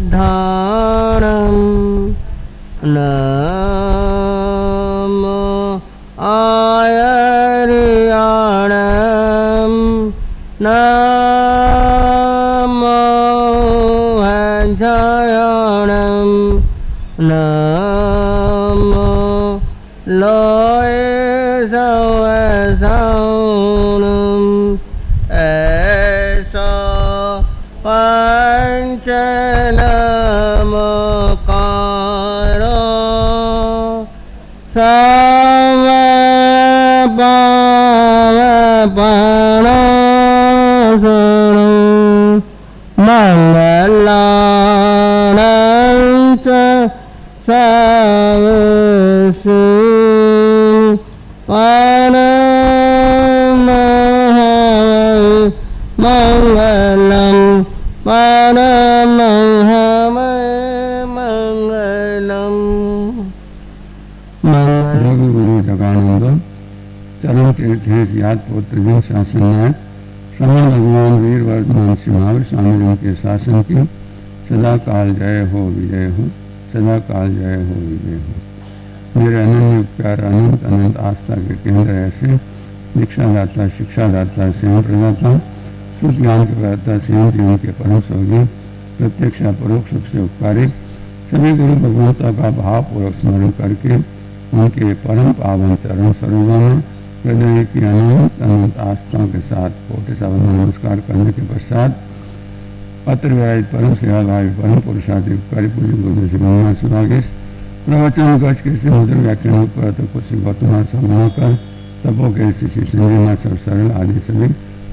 सिद्धाणं नमो आयर्याणं नमो हंसयाणं नमो लोयसवसौणं ऐसा पंचनमकारो सर्वपावपणासनं मंगलानं च सर्वस्य मंगलम परमहमंगलम। गुरु जगानंद चरण तीर्थेश याद पुत्र जिन शासन नायक श्रवण भगवान वीर वर्धमान सिंहावर स्वामी जी के शासन की सदा काल जय हो विजय हो, सदा काल जय हो विजय हो। मेरे अनन्य प्यार अनंत अनंत आस्था के केंद्र ऐसे दीक्षादाता शिक्षादाता सेवा प्रदाता शुद्ध ज्ञान के प्रदाता सेवन जीवन के परम सोगी प्रत्यक्ष परोक्ष सबसे उपकारी सभी गुरु भगवंता का भावपूर्वक स्मरण करके उनके परम पावन चरण सरोवर में हृदय की अनंत अनंत आस्थाओं के साथ कोटि सावन नमस्कार करने के पश्चात पत्र व्याय परम सेवाभावी परम पुरुषार्थी उपकारी पूज्य गुरु श्री भगवान सुभागेश प्रवचन गज के श्री मुद्र व्याख्यान पर कुछ वर्तमान समूह कर तपो के श्री संजीवना सब सरल आदि सभी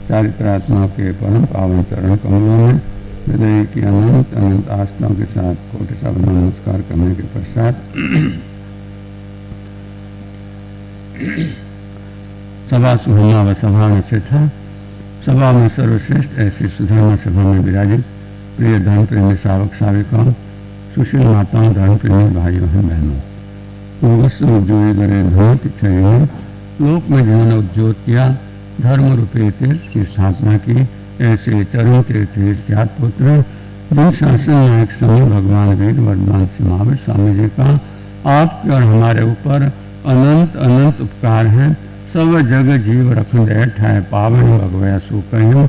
चारित्रात्मा के परम पावन चरण कमलों में हृदय की अनंत अनंत आस्थाओं के साथ कोटि सावन नमस्कार करने के पश्चात सभा सुहमा व सभा में स्थित है। सभा में सर्वश्रेष्ठ ऐसी सुधर्मा सभा में विराजित प्रिय धर्म प्रेमी श्रावक श्राविकाओं सुशील माताओं धर्म प्रेमी भाइयों हैं बहनों योगस्व उद्योगी करे धर्म छयियों लोक में जिन्होंने उद्योग किया धर्म रूपे तीर्थ की स्थापना की ऐसे चरण तीर्थ ज्ञात पुत्र जिन शासन नायक समय भगवान वीर वर्धमान सिंहावर स्वामी जी का आपके और हमारे ऊपर अनंत अनंत उपकार है। सब जग जीव रखन ठाए पावन भगवया सुकह्यो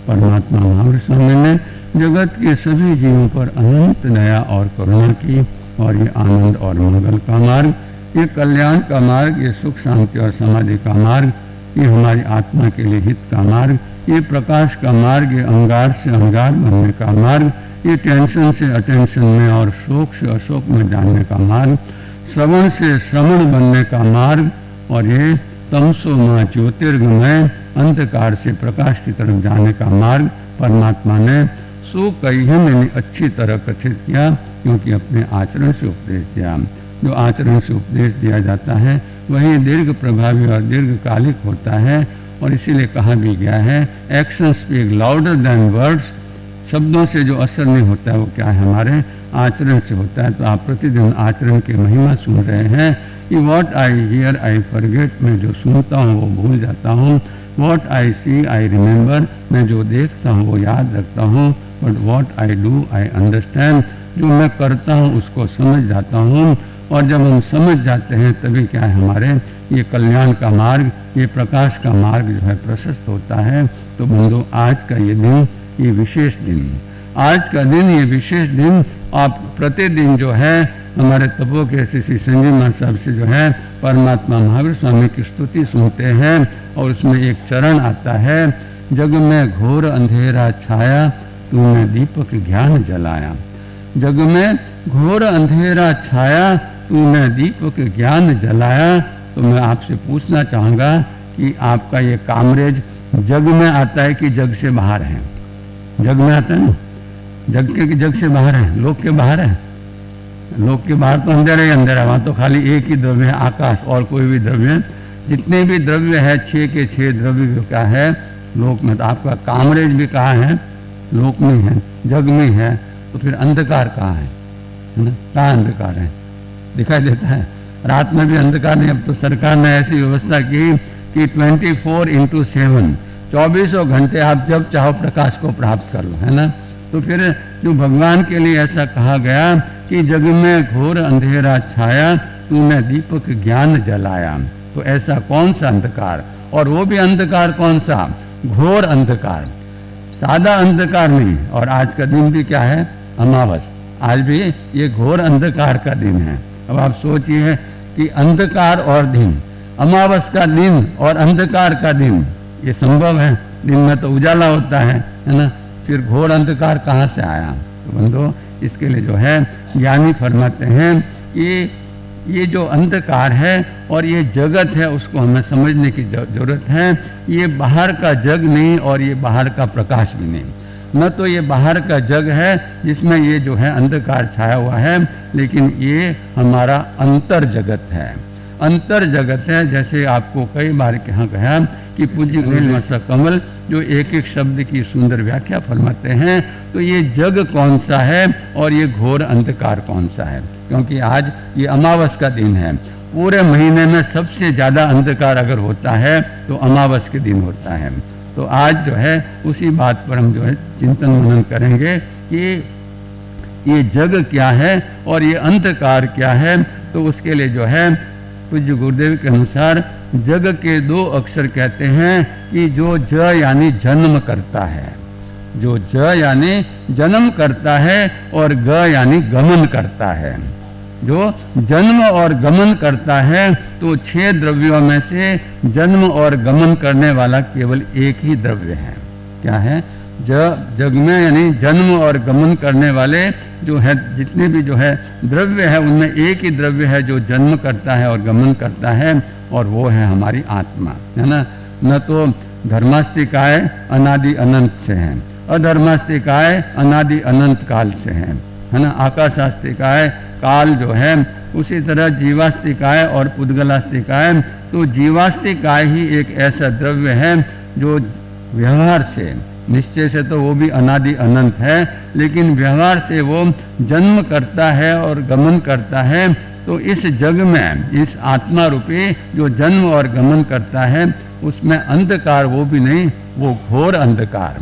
परमात्मा महावीर स्वामी ने जगत के सभी जीवों पर अनंत दया और करुणा की और ये आनंद और मंगल का मार्ग, ये कल्याण का मार्ग, ये सुख शांति और समाधि का मार्ग, ये हमारी आत्मा के लिए हित का मार्ग, ये प्रकाश का मार्ग, ये अंगार से अंगार बनने का मार्ग, ये टेंशन से अटेंशन में और शोक से अशोक में जानने का मार्ग, श्रवण से श्रवण बनने का मार्ग और ये तमसो मां ज्योतिर्गमय अंधकार से प्रकाश की तरफ जाने का मार्ग परमात्मा ने सुकह्य में अच्छी तरह कथित किया क्योंकि अपने आचरण से उपदेश दिया। जो आचरण से उपदेश दिया जाता है वही दीर्घ प्रभावी और दीर्घकालिक होता है और इसीलिए कहा भी गया है action speak louder than words. शब्दों से जो असर नहीं होता है वो क्या है हमारे आचरण से होता है। तो आप प्रतिदिन आचरण की महिमा सुन रहे हैं कि what I here I forget, मैं जो सुनता हूँ वो भूल जाता हूँ, what I C I remember, मैं जो देखता हूँ वो याद रखता हूँ, but what I do I understand, जो मैं करता हूँ उसको समझ जाता हूँ और जब हम समझ जाते हैं तभी क्या है हमारे ये कल्याण का मार्ग, ये प्रकाश का मार्ग जो है प्रशस्त होता है। तो बंधु आज का ये दिन, ये विशेष दिन, आज का दिन, ये विशेष दिन आप प्रतिदिन जो है हमारे तपो के श्री संजीव महाराज साहब से जो है परमात्मा महावीर स्वामी की स्तुति सुनते हैं और उसमें एक चरण आता है, जग में घोर अंधेरा छाया तूने दीपक ज्ञान जलाया। जग में घोर अंधेरा छाया तूने दीपक ज्ञान जलाया। तो मैं आपसे पूछना चाहूँगा कि आपका ये कामरेज जग में आता है कि जग से बाहर है? जग में आता है ना, जग से बाहर है, लोक के बाहर है। लोक के बाहर तो अंधेरा ही अंधेरा, वहाँ तो खाली एक ही द्रव्य है आकाश और कोई भी द्रव्य, जितने भी द्रव्य है 6 के 6 द्रव्य क्या है लोक में। तो आपका कामरेज भी कहाँ है? लोक में है, जग में है। तो फिर अंधकार कहाँ है ना? कहाँ अंधकार है? दिखाई देता है? रात में भी अंधकार नहीं। अब तो सरकार ने ऐसी व्यवस्था की कि 24/7 24 घंटे आप जब चाहो प्रकाश को प्राप्त कर लो, है ना। तो फिर जो भगवान के लिए ऐसा कहा गया कि जग में घोर अंधेरा छाया, तूने दीपक ज्ञान जलाया। तो ऐसा कौन सा अंधकार, और वो भी अंधकार कौन सा, घोर अंधकार, सादा अंधकार नहीं। और आज का दिन भी क्या है, अमावस, आज भी ये घोर अंधकार का दिन है। अब आप सोचिए कि अंधकार और दिन, अमावस का दिन और अंधकार का दिन, ये संभव है? दिन में तो उजाला होता है ना, फिर घोर अंधकार कहाँ से आया? तो बंधो, इसके लिए जो है ज्ञानी फरमाते हैं कि ये जो अंधकार है और ये जगत है, उसको हमें समझने की जरूरत है। ये बाहर का जग नहीं और ये बाहर का प्रकाश भी नहीं, न तो ये बाहर का जग है जिसमें ये जो है अंधकार छाया हुआ है, लेकिन ये हमारा अंतर जगत है। अंतर जगत है, जैसे आपको कई बार कहा गया कि पूज्य नीलमसा कमल जो एक एक शब्द की सुंदर व्याख्या फरमाते हैं, तो ये जग कौन सा है और ये घोर अंधकार कौन सा है। क्योंकि आज ये अमावस का दिन है, पूरे महीने में सबसे ज्यादा अंधकार अगर होता है तो अमावस के दिन होता है। तो आज जो है उसी बात पर हम जो है चिंतन मनन करेंगे कि ये जग क्या है और ये अंधकार क्या है। तो उसके लिए जो है पूज्य गुरुदेव के अनुसार जग के 2 अक्षर कहते हैं कि जो ज यानी जन्म करता है, जो ज यानी जन्म करता है और ग यानी गमन करता है। जो जन्म और गमन करता है, तो 6 द्रव्यों में से जन्म और गमन करने वाला केवल एक ही द्रव्य है। क्या है? जग में यानी जन्म और गमन करने वाले जो है, जितने भी जो है द्रव्य है, उनमें एक ही द्रव्य है जो जन्म करता है और गमन करता है, और वो है हमारी आत्मा, है ना। न तो धर्मास्तिकाय अनादि अनंत से है, अधर्मास्तिकाय अनादि अनंत काल से है ना। आकाशास्तिकाय काल जो है, उसी तरह जीवास्तिकाय और पुद्गलास्तिकाय। तो जीवास्तिकाय ही एक ऐसा द्रव्य है जो व्यवहार से, निश्चय से तो वो भी अनादि अनंत है, लेकिन व्यवहार से वो जन्म करता है और गमन करता है। तो इस जग में इस आत्मा रूपी जो जन्म और गमन करता है, उसमें अंधकार वो भी नहीं, वो घोर अंधकार।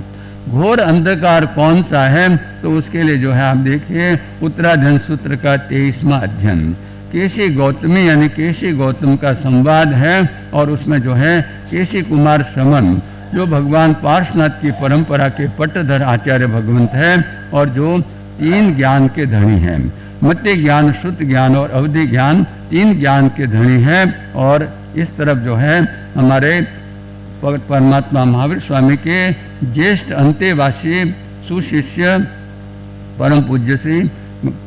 घोर अंधकार कौन सा है? तो उसके लिए जो है आप देखिए उत्तराधन सूत्र का 23वां अध्ययन, केशी गौतमी यानी केशी गौतम का संवाद है, और उसमें जो है केशी कुमार श्रमण जो भगवान पार्श्वनाथ की परंपरा के पट्टधर आचार्य भगवंत है, और जो 3 ज्ञान के धनी हैं, मत्य ज्ञान, श्रुत ज्ञान और अवधि ज्ञान, 3 ज्ञान के धनी हैं। और इस तरफ जो है हमारे परमात्मा महावीर स्वामी के ज्येष्ठ अंतेवासी सुशिष्य परम पूज्य श्री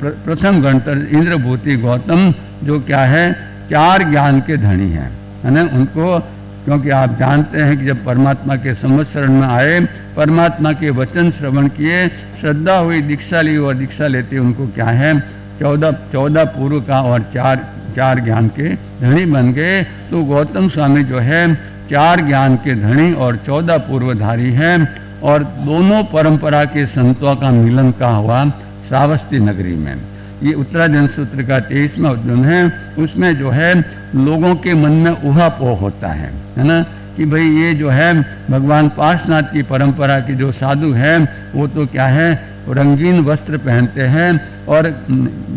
प्रथम गणतर इंद्रभूति गौतम, जो क्या है 4 ज्ञान के धनी हैं, है ना। उनको, क्योंकि आप जानते हैं कि जब परमात्मा के संवत्सरण में आए, परमात्मा के वचन श्रवण किए, श्रद्धा हुई, दीक्षा ली, और दीक्षा लेते उनको क्या है 14 पूर्व का और 4 ज्ञान के धनी बन गए। तो गौतम स्वामी जो है 4 ज्ञान के धनी और 14 पूर्वधारी हैं, और दोनों परंपरा के संतों का मिलन का हुआ श्रावस्ती नगरी में। ये उत्तराधन सूत्र का 23वां अध्ययन है। उसमें जो है लोगों के मन में उहापोह होता है ना, कि भाई ये जो है भगवान पार्श्वनाथ की परंपरा के जो साधु हैं, वो तो क्या है रंगीन वस्त्र पहनते हैं, और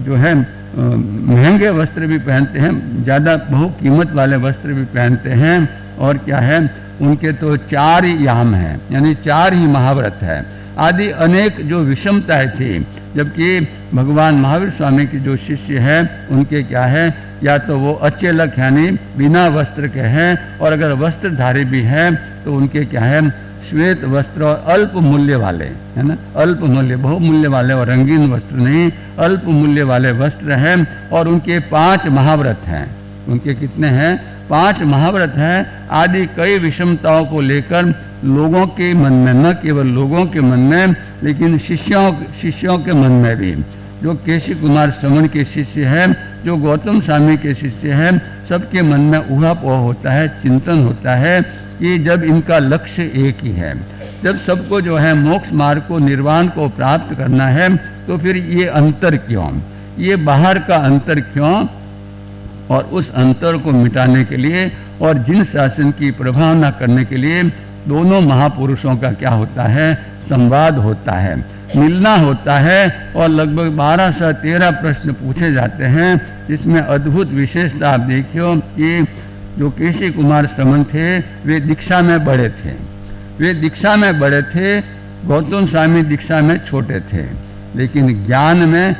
जो है महंगे वस्त्र भी पहनते हैं, ज़्यादा बहु कीमत वाले वस्त्र भी पहनते हैं, और क्या है उनके तो 4 याम हैं, यानी 4 ही महाव्रत है, आदि अनेक जो विषमताएं थी। जबकि भगवान महावीर स्वामी के जो शिष्य हैं, उनके क्या है, या तो वो अचेलक यानी बिना वस्त्र के हैं, और अगर वस्त्रधारी भी हैं तो उनके क्या है श्वेत वस्त्र और अल्प मूल्य वाले, है ना, अल्प मूल्य, बहुमूल्य वाले और रंगीन वस्त्र नहीं, अल्प मूल्य वाले वस्त्र हैं। और उनके 5 महाव्रत हैं। उनके कितने हैं? 5 महाव्रत हैं। आदि कई विषमताओं को लेकर लोगों के मन में, न केवल लोगों के मन में, लेकिन शिष्यों के मन में भी, जो केशी कुमार श्रवण के शिष्य हैं, जो गौतम स्वामी के शिष्य हैं, सबके मन में उहापोह होता है, चिंतन होता है कि जब इनका लक्ष्य एक ही है, जब सबको जो है मोक्ष मार्ग को, निर्वाण को प्राप्त करना है, तो फिर ये अंतर क्यों, ये बाहर का अंतर क्यों? और उस अंतर को मिटाने के लिए और जिन शासन की प्रभावना करने के लिए दोनों महापुरुषों का क्या होता है, संवाद होता है, मिलना होता है। और लगभग 1213 प्रश्न पूछे जाते हैं, जिसमें अद्भुत विशेषता आप देखियो कि जो केसी कुमार श्रमण थे वे दीक्षा में बड़े थे, वे दीक्षा में बड़े थे, गौतम स्वामी दीक्षा में छोटे थे, लेकिन ज्ञान में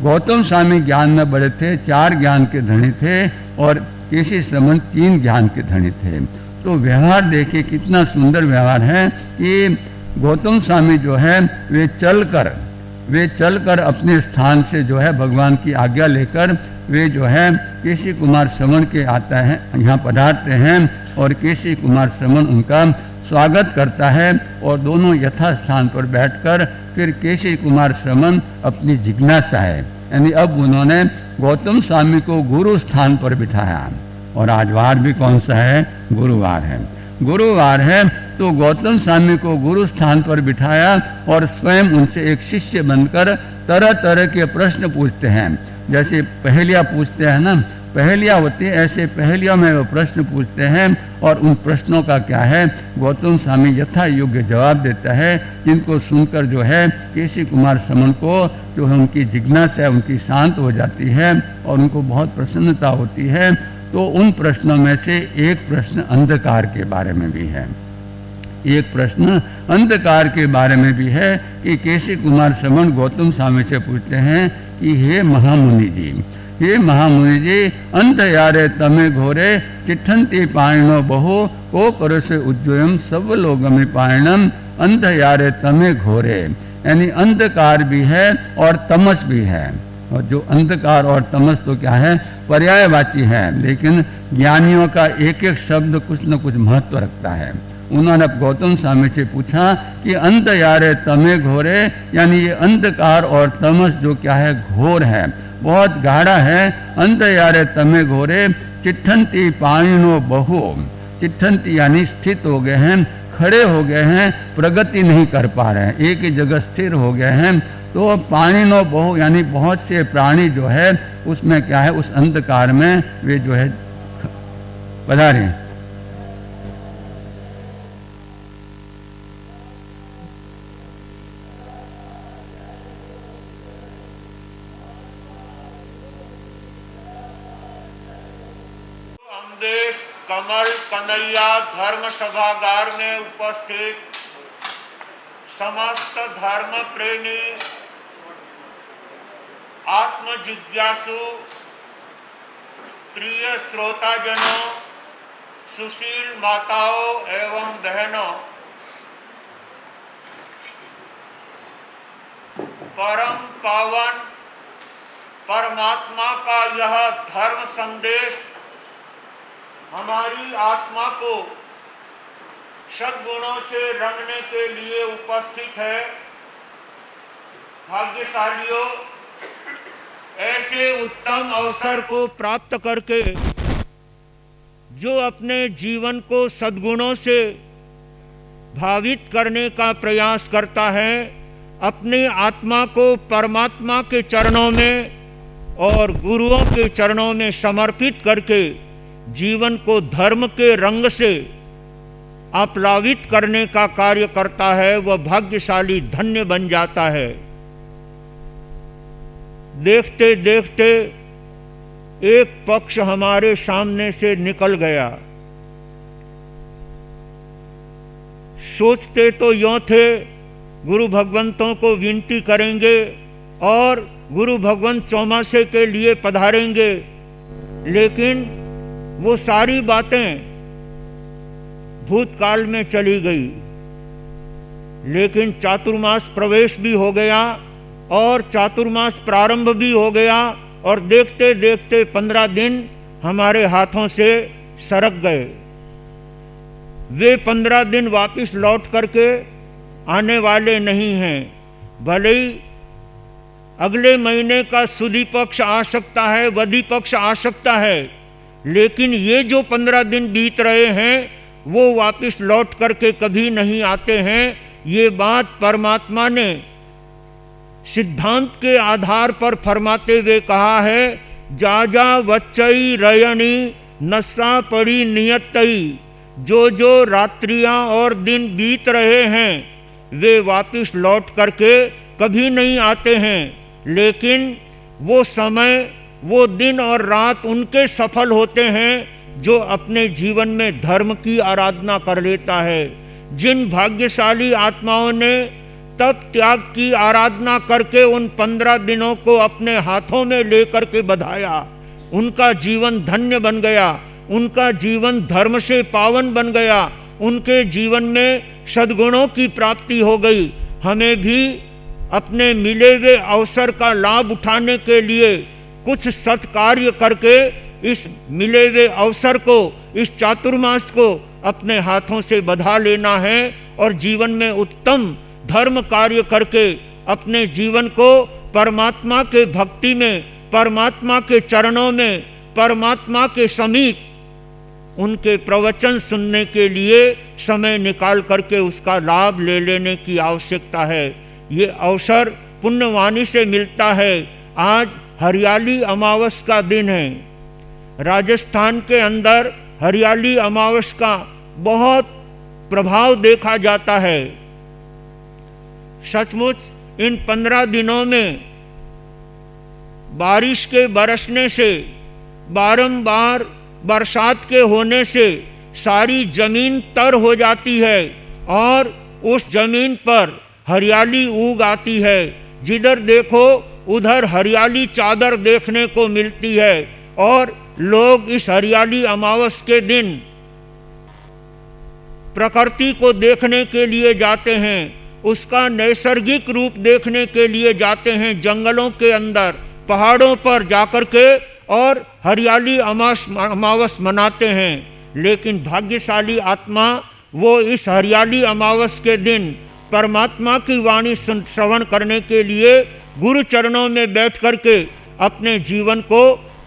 गौतम स्वामी ज्ञान में बड़े थे, 4 ज्ञान के धनी थे और केसी श्रमण 3 ज्ञान के धनी थे। तो व्यवहार देखिए कितना सुंदर व्यवहार है कि गौतम स्वामी जो है वे चलकर अपने स्थान से जो है भगवान की आज्ञा लेकर वे जो है केसी कुमार श्रमण के आता है, यहाँ पधारते हैं और केसी कुमार श्रमण उनका स्वागत करता है और दोनों यथास्थान पर बैठकर फिर केसी कुमार श्रमण अपनी जिज्ञासा है, यानी अब उन्होंने गौतम स्वामी को गुरु स्थान पर बिठाया। और आज वार भी कौन सा है, गुरुवार है, गुरुवार है। तो गौतम स्वामी को गुरु स्थान पर बिठाया और स्वयं उनसे एक शिष्य बनकर तरह तरह के प्रश्न पूछते हैं। जैसे पहेलियाँ पूछते हैं ना, पहेलियाँ होती है, ऐसे पहेलियों में वो प्रश्न पूछते हैं और उन प्रश्नों का क्या है, गौतम स्वामी यथा योग्य जवाब देता है, जिनको सुनकर जो है केसी कुमार श्रमण को जो है उनकी जिज्ञासा है उनकी शांत हो जाती है और उनको बहुत प्रसन्नता होती है। तो उन प्रश्नों में से एक प्रश्न अंधकार के बारे में भी है, एक प्रश्न अंधकार के बारे में भी है कि केसी कुमार श्रमण गौतम स्वामी से पूछते हैं कि हे महामुनि जी, हे महामुनि जी, अंधयारे तमे घोरे चिट्ठन्ति पायणो बहु को करो से उज्जवम सब लोगमि पायणम अंधयारे तमे घोरे, यानी अंधकार भी है और तमस भी है। और जो अंधकार और तमस तो क्या है, पर्यायवाची है, लेकिन ज्ञानियों का एक एक शब्द कुछ न कुछ महत्व रखता है। उन्होंने गौतम स्वामी से पूछा कि अंधयारे तमे घोरे, यानी ये अंधकार और तमस जो क्या है, घोर है, बहुत गाढ़ा है। अंधयारे तमे घोरे चिट्ठन्ति पायणो बहु, चिट्ठन्ति यानी स्थित हो गए हैं, खड़े हो गए हैं, प्रगति नहीं कर पा रहे हैं, एक ही जगह स्थिर हो गए हैं। तो पाणिनो बहु यानी बहुत से प्राणी जो है उसमें क्या है, उस अंधकार में वे जो है पधारे। देश कमल कन्हैया धर्म सभागार में उपस्थित समस्त धर्म प्रेमी आत्म जिज्ञासु प्रिय श्रोताजनों, सुशील माताओं एवं बहनों, परम पावन परमात्मा का यह धर्म संदेश हमारी आत्मा को सद्गुणों से रंगने के लिए उपस्थित है। भाग्यशालियों, ऐसे उत्तम अवसर को प्राप्त करके जो अपने जीवन को सद्गुणों से भावित करने का प्रयास करता है, अपनी आत्मा को परमात्मा के चरणों में और गुरुओं के चरणों में समर्पित करके जीवन को धर्म के रंग से आप्लावित करने का कार्य करता है, वह भाग्यशाली धन्य बन जाता है। देखते देखते एक पक्ष हमारे सामने से निकल गया। सोचते तो यों थे गुरु भगवंतों को विनती करेंगे और गुरु भगवंत चौमासे के लिए पधारेंगे, लेकिन वो सारी बातें भूतकाल में चली गई। लेकिन चातुर्मास प्रवेश भी हो गया और चातुर्मास प्रारंभ भी हो गया और देखते देखते 15 दिन हमारे हाथों से सरक गए। वे 15 दिन वापस लौट करके आने वाले नहीं हैं। भले ही अगले महीने का सुदी पक्ष आ सकता है, वधी पक्ष आ सकता है, लेकिन ये जो 15 दिन बीत रहे हैं वो वापस लौट करके कभी नहीं आते हैं। ये बात परमात्मा ने सिद्धांत के आधार पर फरमाते हुए कहा है, जा जा वच्चई रयनी नस्सा पड़ी नियतई, जो जो रात्रियां और दिन बीत रहे हैं वे वापस लौट करके कभी नहीं आते हैं, लेकिन वो समय, वो दिन और रात उनके सफल होते हैं जो अपने जीवन में धर्म की आराधना कर लेता है। जिन भाग्यशाली आत्माओं ने तप त्याग की आराधना करके उन 15 दिनों को अपने हाथों में लेकर के बधाया, उनका जीवन धन्य बन गया, उनका जीवन धर्म से पावन बन गया, उनके जीवन में सद्गुणों की प्राप्ति हो गई। हमें भी अपने मिले हुए अवसर का लाभ उठाने के लिए कुछ सत्कार्य करके इस मिले हुए अवसर को, इस चातुर्मास को अपने हाथों से बधा लेना है और जीवन में उत्तम धर्म कार्य करके अपने जीवन को परमात्मा के भक्ति में, परमात्मा के चरणों में, परमात्मा के समीप उनके प्रवचन सुनने के लिए समय निकाल करके उसका लाभ ले लेने की आवश्यकता है। ये अवसर पुण्यवाणी से मिलता है। आज हरियाली अमावस का दिन है। राजस्थान के अंदर हरियाली अमावस का बहुत प्रभाव देखा जाता है। सचमुच इन 15 दिनों में बारिश के बरसने से, बारंबार बरसात के होने से सारी जमीन तर हो जाती है और उस जमीन पर हरियाली उग आती है। जिधर देखो उधर हरियाली चादर देखने को मिलती है और लोग इस हरियाली अमावस के दिन प्रकृति को देखने के लिए जाते हैं, उसका नैसर्गिक रूप देखने के लिए जाते हैं, जंगलों के अंदर, पहाड़ों पर जाकर के और हरियाली अमावस मनाते हैं। लेकिन भाग्यशाली आत्मा वो इस हरियाली अमावस के दिन परमात्मा की वाणी श्रवण करने के लिए गुरु चरणों में बैठ करके अपने जीवन को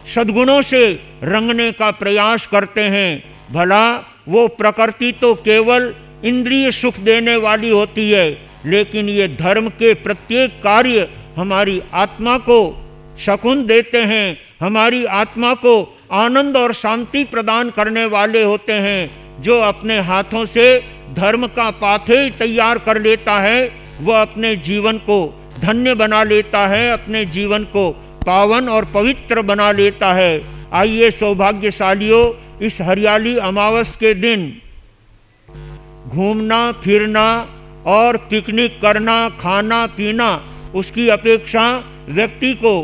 सद्गुणों से रंगने का प्रयास करते हैं। भला वो प्रकृति तो केवल इंद्रिय सुख देने वाली होती है, लेकिन ये धर्म के प्रत्येक कार्य हमारी आत्मा को शकुन देते हैं, हमारी आत्मा को आनंद और शांति प्रदान करने वाले होते हैं। जो अपने हाथों से धर्म का पाथे तैयार कर लेता है वह अपने जीवन को धन्य बना लेता है, अपने जीवन को पावन और पवित्र बना लेता है। आइए सौभाग्यशालियों, इस हरियाली अमावस के दिन घूमना फिरना और पिकनिक करना, खाना पीना, उसकी अपेक्षा व्यक्ति को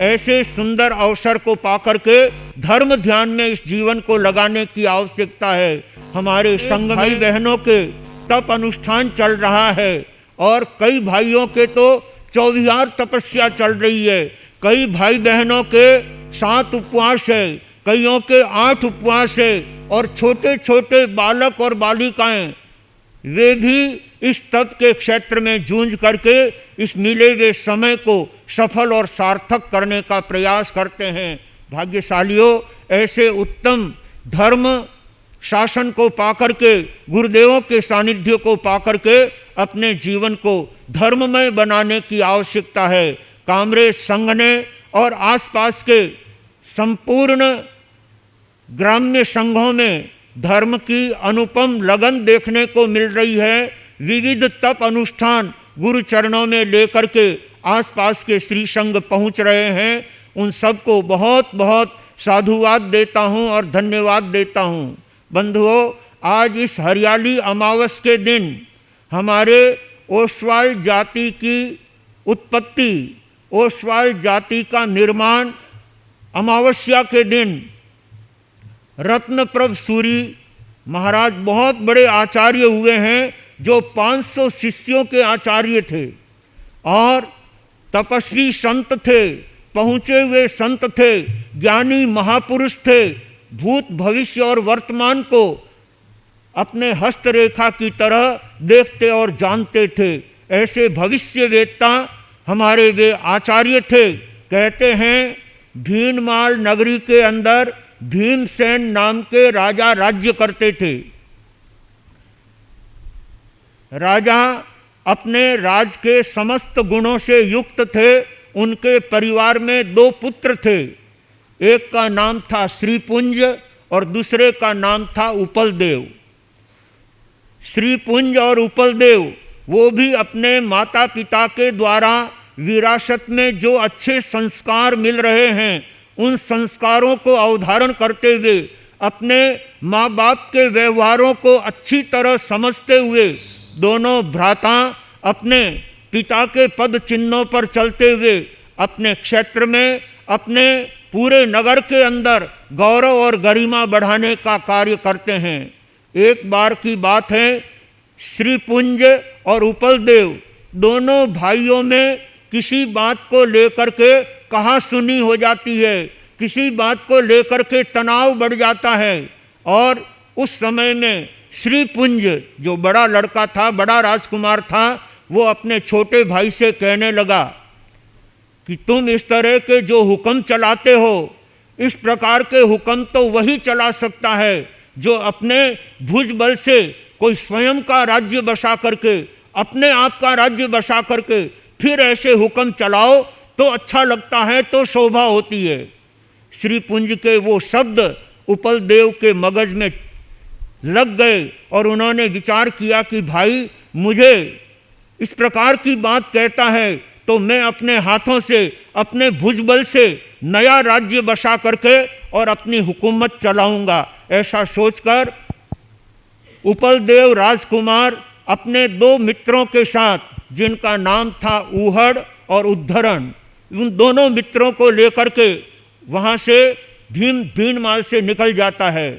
ऐसे सुंदर अवसर को पाकर के धर्म ध्यान में इस जीवन को लगाने की आवश्यकता है। हमारे संघ भाई बहनों के तप अनुष्ठान चल रहा है और कई भाइयों के तो 24 तपस्या चल रही है, कई भाई बहनों के 7 उपवास है, कईयों के 8 उपवास है और छोटे छोटे बालक और बालिकाएं वे भी इस तप के क्षेत्र में जूझ करके इस मिले हुए समय को सफल और सार्थक करने का प्रयास करते हैं। भाग्यशालियों, ऐसे उत्तम धर्म शासन को पाकर के, गुरुदेवों के सानिध्य को पाकर के अपने जीवन को धर्ममय बनाने की आवश्यकता है। कामरेज संघ ने और आसपास के संपूर्ण ग्राम्य संघों में धर्म की अनुपम लगन देखने को मिल रही है। विविध तप अनुष्ठान गुरु चरणों में लेकर के आसपास के श्री संघ पहुंच रहे हैं। उन सबको बहुत बहुत साधुवाद देता हूं और धन्यवाद देता हूं। बंधुओं, आज इस हरियाली अमावस के दिन हमारे ओसवाल जाति की उत्पत्ति, ओसवाल जाति का निर्माण अमावस्या के दिन रत्नप्रभ सूरी महाराज बहुत बड़े आचार्य हुए हैं, जो 500 शिष्यों के आचार्य थे और तपस्वी संत थे, पहुँचे हुए संत थे, ज्ञानी महापुरुष थे, भूत भविष्य और वर्तमान को अपने हस्तरेखा की तरह देखते और जानते थे। ऐसे भविष्यवेत्ता हमारे वे आचार्य थे। कहते हैं भीनमाल नगरी के अंदर भीमसेन नाम के राजा राज्य करते थे। राजा अपने राज के समस्त गुणों से युक्त थे। उनके परिवार में 2 पुत्र थे, एक का नाम था श्रीपुंज और दूसरे का नाम था उपलदेव। श्रीपुंज और उपलदेव वो भी अपने माता पिता के द्वारा विरासत में जो अच्छे संस्कार मिल रहे हैं उन संस्कारों को अवधारण करते हुए अपने माँ बाप के व्यवहारों को अच्छी तरह समझते हुए दोनों भ्राता अपने पिता के पद चिन्हों पर चलते हुए अपने क्षेत्र में अपने पूरे नगर के अंदर गौरव और गरिमा बढ़ाने का कार्य करते हैं। एक बार की बात है, श्रीपुंज और उपलदेव दोनों भाइयों में किसी बात को लेकर के कहासुनी हो जाती है, किसी बात को लेकर के तनाव बढ़ जाता है। और उस समय में श्रीपुंज जो बड़ा लड़का था, बड़ा राजकुमार था, वो अपने छोटे भाई से कहने लगा कि तुम इस तरह के जो हुक्म चलाते हो, इस प्रकार के हुक्म तो वही चला सकता है जो अपने भुज बल से कोई स्वयं का राज्य बसा करके, अपने आप का राज्य बसा करके फिर ऐसे हुक्म चलाओ तो अच्छा लगता है, तो शोभा होती है। श्रीपुंज के वो शब्द उपलदेव के मगज में लग गए और उन्होंने विचार किया कि भाई मुझे इस प्रकार की बात कहता है तो मैं अपने हाथों से, अपने भुजबल से नया राज्य बसा करके और अपनी हुकूमत चलाऊंगा। ऐसा सोचकर उपलदेव राजकुमार अपने दो मित्रों के साथ, जिनका नाम था ऊहड़ और उद्धरण, उन दोनों मित्रों को लेकर के वहाँ से भीनमाल से निकल जाता है।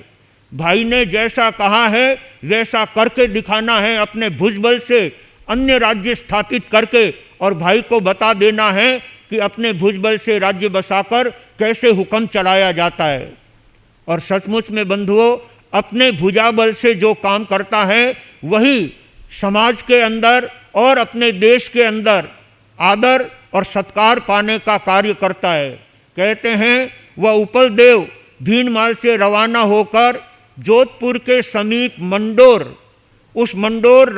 भाई ने जैसा कहा है वैसा करके दिखाना है, अपने भुजबल से अन्य राज्य स्थापित करके, और भाई को बता देना है कि अपने भुजबल से राज्य बसाकर कैसे हुक्म चलाया जाता है। और सचमुच में बंधुओं, अपने भुजाबल से जो काम करता है वही समाज के अंदर और अपने देश के अंदर आदर और सत्कार पाने का कार्य करता है। कहते हैं वह उपलदेव भीनमाल से रवाना होकर जोधपुर के समीप मंडोर, उस मंडोर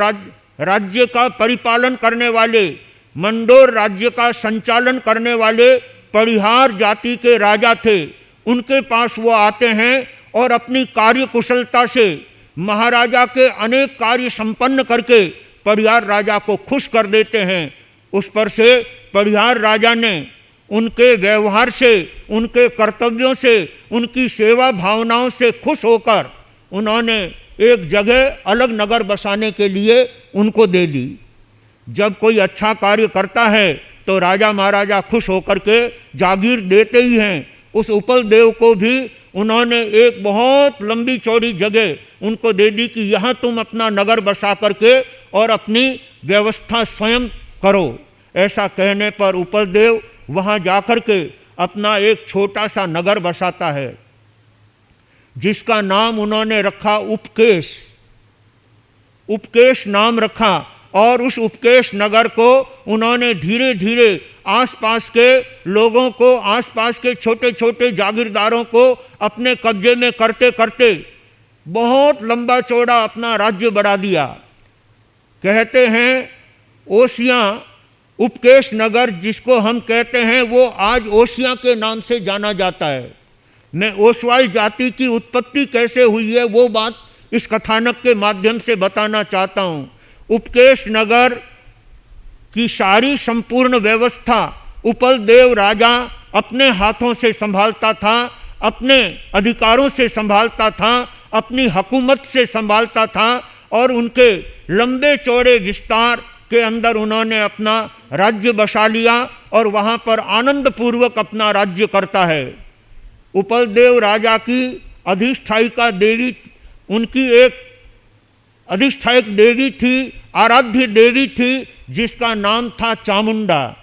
राज्य का परिपालन करने वाले, मंडोर राज्य का संचालन करने वाले परिहार जाति के राजा थे, उनके पास वो आते हैं और अपनी कार्य कुशलता से महाराजा के अनेक कार्य संपन्न करके परिहार राजा को खुश कर देते हैं। उस पर से परिहार राजा ने उनके व्यवहार से, उनके कर्तव्यों से, उनकी सेवा भावनाओं से खुश होकर उन्होंने एक जगह अलग नगर बसाने के लिए उनको दे दी। जब कोई अच्छा कार्य करता है तो राजा महाराजा खुश होकर के जागीर देते ही हैं। उस उपलदेव को भी उन्होंने एक बहुत लंबी चौड़ी जगह उनको दे दी कि यहाँ तुम अपना नगर बसा करके और अपनी व्यवस्था स्वयं करो। ऐसा कहने पर उपलदेव वहाँ जाकर के अपना एक छोटा सा नगर बसाता है, जिसका नाम उन्होंने रखा उपकेश। उपकेश नाम रखा और उस उपकेश नगर को उन्होंने धीरे धीरे आसपास के लोगों को, आसपास के छोटे छोटे जागीरदारों को अपने कब्जे में करते करते बहुत लंबा चौड़ा अपना राज्य बढ़ा दिया। कहते हैं ओसियां, उपकेश नगर जिसको हम कहते हैं, वो आज ओसियां के नाम से जाना जाता है। मैं ओसवाल जाति की उत्पत्ति कैसे हुई है वो बात इस कथानक के माध्यम से बताना चाहता हूँ। उपकेश नगर की सारी संपूर्ण व्यवस्था उपलदेव राजा अपने हाथों से संभालता था, अपने अधिकारों से संभालता था, अपनी हुकूमत से संभालता था, और उनके लंबे चौड़े विस्तार के अंदर उन्होंने अपना राज्य बसा लिया और वहाँ पर आनंद पूर्वक अपना राज्य करता है। उपलदेव राजा की अधिष्ठायिका देवी, उनकी एक अधिष्ठायक देवी थी, आराध्य देवी थी, जिसका नाम था चामुंडा।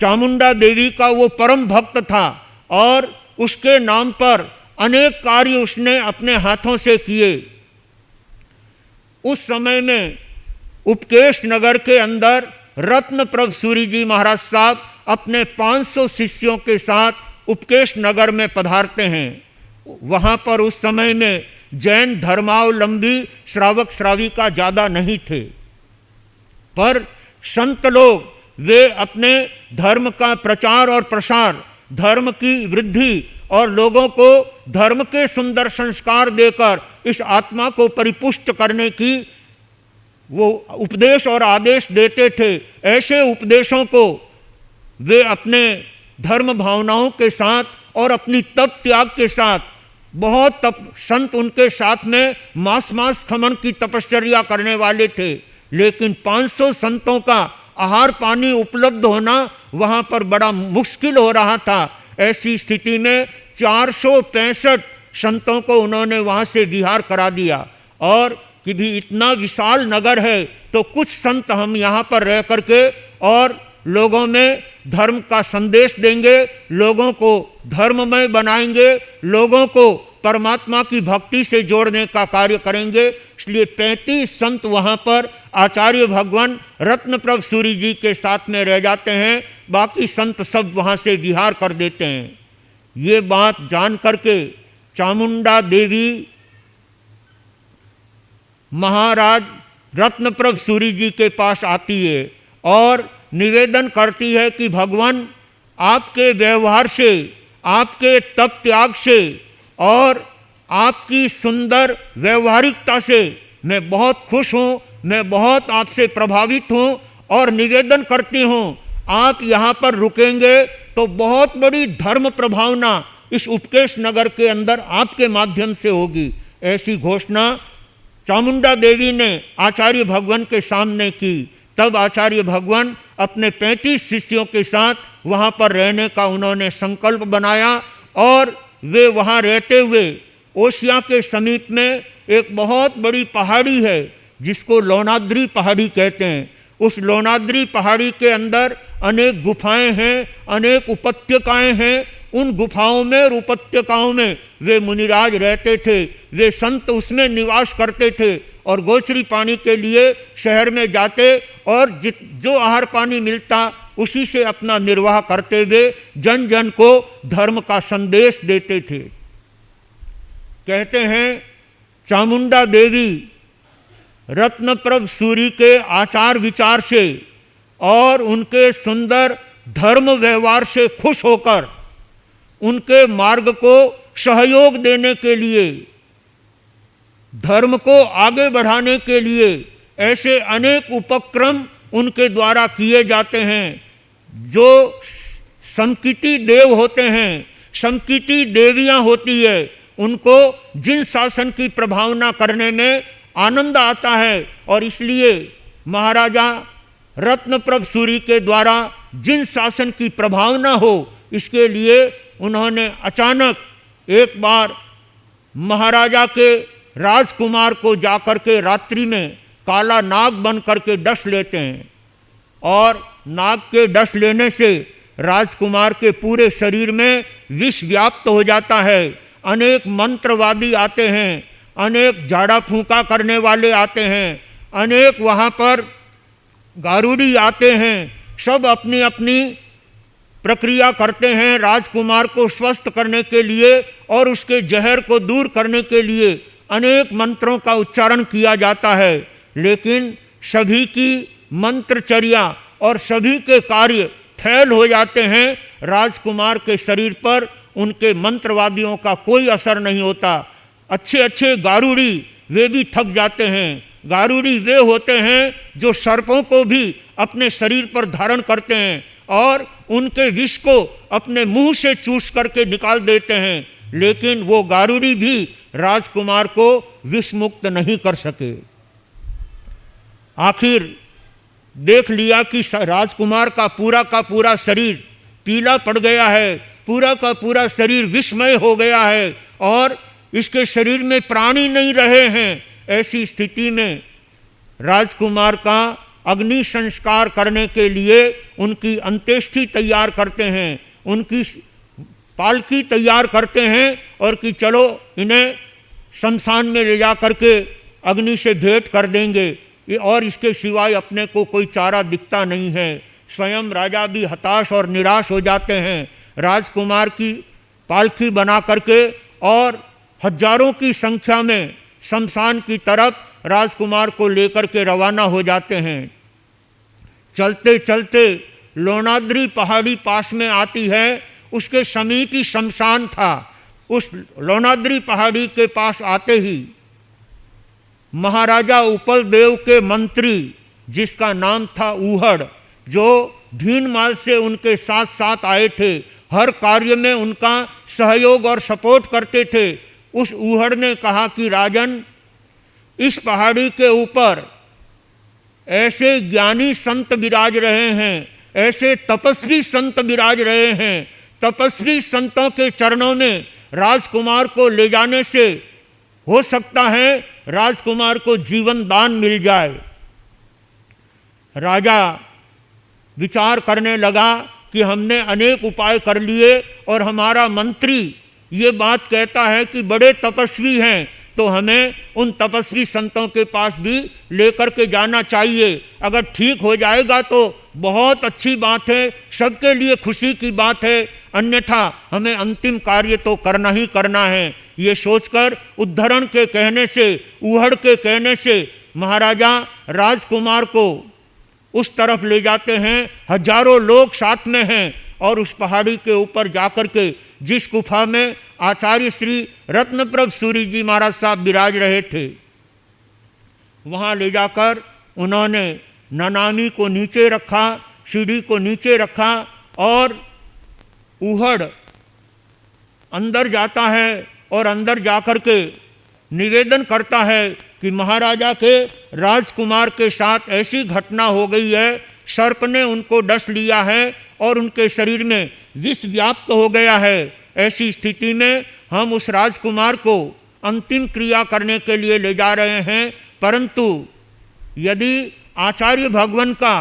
चामुंडा देवी का वो परम भक्त था और उसके नाम पर अनेक कार्य उसने अपने हाथों से किए। उस समय में उपकेश नगर के अंदर रत्नप्रभ सूरी जी महाराज साहब अपने 500 शिष्यों के साथ उपकेश नगर में पधारते हैं। वहाँ पर उस समय में जैन धर्मावलंबी श्रावक श्राविका ज़्यादा नहीं थे, पर संत लोग वे अपने धर्म का प्रचार और प्रसार, धर्म की वृद्धि और लोगों को धर्म के सुंदर संस्कार देकर इस आत्मा को परिपुष्ट करने की वो उपदेश और आदेश देते थे, ऐसे उपदेशों को वे अपने धर्म भावनाओं के साथ और अपनी तप त्याग के साथ, बहुत संत उनके साथ में मास खमन की तपश्चर्या करने वाले थे, लेकिन 500 संतों का आहार पानी उपलब्ध होना वहाँ पर बड़ा मुश्किल हो रहा था। ऐसी स्थिति में 465 संतों को उन्होंने वहाँ से विहार करा दिया, और कि भी इतना विशाल नगर है तो कुछ संत हम यहाँ पर रह करके और लोगों में धर्म का संदेश देंगे, लोगों को धर्ममय बनाएंगे, लोगों को परमात्मा की भक्ति से जोड़ने का कार्य करेंगे। इसलिए 35 संत वहाँ पर आचार्य भगवान रत्नप्रभ सूरी जी के साथ में रह जाते हैं, बाकी संत सब वहाँ से विहार कर देते हैं। ये बात जान करके चामुंडा देवी महाराज रत्नप्रभ सूरी जी के पास आती है और निवेदन करती है कि भगवान, आपके व्यवहार से, आपके तप त्याग से और आपकी सुंदर व्यवहारिकता से मैं बहुत खुश हूँ, मैं बहुत आपसे प्रभावित हूँ और निवेदन करती हूँ आप यहाँ पर रुकेंगे तो बहुत बड़ी धर्म प्रभावना इस उपकेश नगर के अंदर आपके माध्यम से होगी। ऐसी घोषणा चामुंडा देवी ने आचार्य भगवान के सामने की। तब आचार्य भगवान अपने 35 शिष्यों के साथ वहाँ पर रहने का उन्होंने संकल्प बनाया और वे वहाँ रहते हुए ओसिया के समीप में एक बहुत बड़ी पहाड़ी है जिसको लोनाद्री पहाड़ी कहते हैं। उस लोनाद्री पहाड़ी के अंदर अनेक गुफाएं हैं, अनेक उपत्यकाएं हैं। उन गुफाओं में और उपत्यकाओं में वे मुनिराज रहते थे, वे संत उसमें निवास करते थे और गोचरी पानी के लिए शहर में जाते और जो आहार पानी मिलता उसी से अपना निर्वाह करते हुए जन जन को धर्म का संदेश देते थे। कहते हैं चामुंडा देवी रत्नप्रभ सूरी के आचार विचार से और उनके सुंदर धर्म व्यवहार से खुश होकर उनके मार्ग को सहयोग देने के लिए, धर्म को आगे बढ़ाने के लिए ऐसे अनेक उपक्रम उनके द्वारा किए जाते हैं। जो समकीटी देव होते हैं, समकीटी देवियां होती है, उनको जिन शासन की प्रभावना करने में आनंद आता है और इसलिए महाराजा रत्नप्रभ सूरी के द्वारा जिन शासन की प्रभावना हो, इसके लिए उन्होंने अचानक एक बार महाराजा के राजकुमार को जाकर के रात्रि में काला नाग बन करके डस लेते हैं और नाग के डस लेने से राजकुमार के पूरे शरीर में विष व्याप्त हो जाता है। अनेक मंत्रवादी आते हैं, अनेक झाड़ा फूंका करने वाले आते हैं, अनेक वहाँ पर गारुड़ी आते हैं, सब अपनी अपनी प्रक्रिया करते हैं राजकुमार को स्वस्थ करने के लिए और उसके जहर को दूर करने के लिए अनेक मंत्रों का उच्चारण किया जाता है। लेकिन सभी की मंत्रचर्या और सभी के कार्य फैल हो जाते हैं, राजकुमार के शरीर पर उनके मंत्रवादियों का कोई असर नहीं होता। अच्छे अच्छे गारुड़ी वे भी थक जाते हैं। गारुड़ी वे होते हैं जो सर्पों को भी अपने शरीर पर धारण करते हैं और उनके विष को अपने मुंह से चूस करके निकाल देते हैं, लेकिन वो गारुड़ी भी राजकुमार को विष मुक्त नहीं कर सके। आखिर देख लिया कि राजकुमार का पूरा शरीर पीला पड़ गया है, पूरा का पूरा शरीर विषमय हो गया है और इसके शरीर में प्राण ही नहीं रहे हैं। ऐसी स्थिति में राजकुमार का अग्नि संस्कार करने के लिए उनकी अंत्येष्टि तैयार करते हैं, उनकी पालकी तैयार करते हैं और कि चलो इन्हें शमशान में ले जा करके अग्नि से भेंट कर देंगे, और इसके सिवाय अपने को कोई चारा दिखता नहीं है। स्वयं राजा भी हताश और निराश हो जाते हैं। राजकुमार की पालकी बना करके और हजारों की संख्या में शमशान की तरफ राजकुमार को लेकर के रवाना हो जाते हैं। चलते चलते लोनाद्री पहाड़ी पास में आती है, उसके समीप ही शमशान था। उस लोनाद्री पहाड़ी के पास आते ही महाराजा उपलदेव के मंत्री, जिसका नाम था ऊहड़, जो भीनमाल से उनके साथ साथ आए थे, हर कार्य में उनका सहयोग और सपोर्ट करते थे, उस ऊहड़ ने कहा कि राजन, इस पहाड़ी के ऊपर ऐसे ज्ञानी संत विराज रहे हैं, ऐसे तपस्वी संत विराज रहे हैं, तपस्वी संतों के चरणों में राजकुमार को ले जाने से हो सकता है राजकुमार को जीवन दान मिल जाए। राजा विचार करने लगा कि हमने अनेक उपाय कर लिए और हमारा मंत्री ये बात कहता है कि बड़े तपस्वी हैं, तो हमें उन तपस्वी संतों के पास भी लेकर के जाना चाहिए। अगर ठीक हो जाएगा तो बहुत अच्छी बात है, सबके लिए खुशी की बात है, अन्यथा हमें अंतिम कार्य तो करना ही करना है। ये सोचकर उद्धरण के कहने से, ऊहड़ के कहने से महाराजा राजकुमार को उस तरफ ले जाते हैं। हजारों लोग साथ में हैं और उस पहाड़ी के ऊपर जाकर के जिस गुफा में आचार्य श्री रत्नप्रभ सूरी जी महाराज साहब विराज रहे थे, वहाँ ले जाकर उन्होंने ननामी को नीचे रखा, सीढ़ी को नीचे रखा और ऊहड़ अंदर जाता है और अंदर जाकर के निवेदन करता है कि महाराजा के राजकुमार के साथ ऐसी घटना हो गई है, सर्प ने उनको डस लिया है और उनके शरीर में विष व्याप्त हो गया है। ऐसी स्थिति में हम उस राजकुमार को अंतिम क्रिया करने के लिए ले जा रहे हैं, परंतु यदि आचार्य भगवान का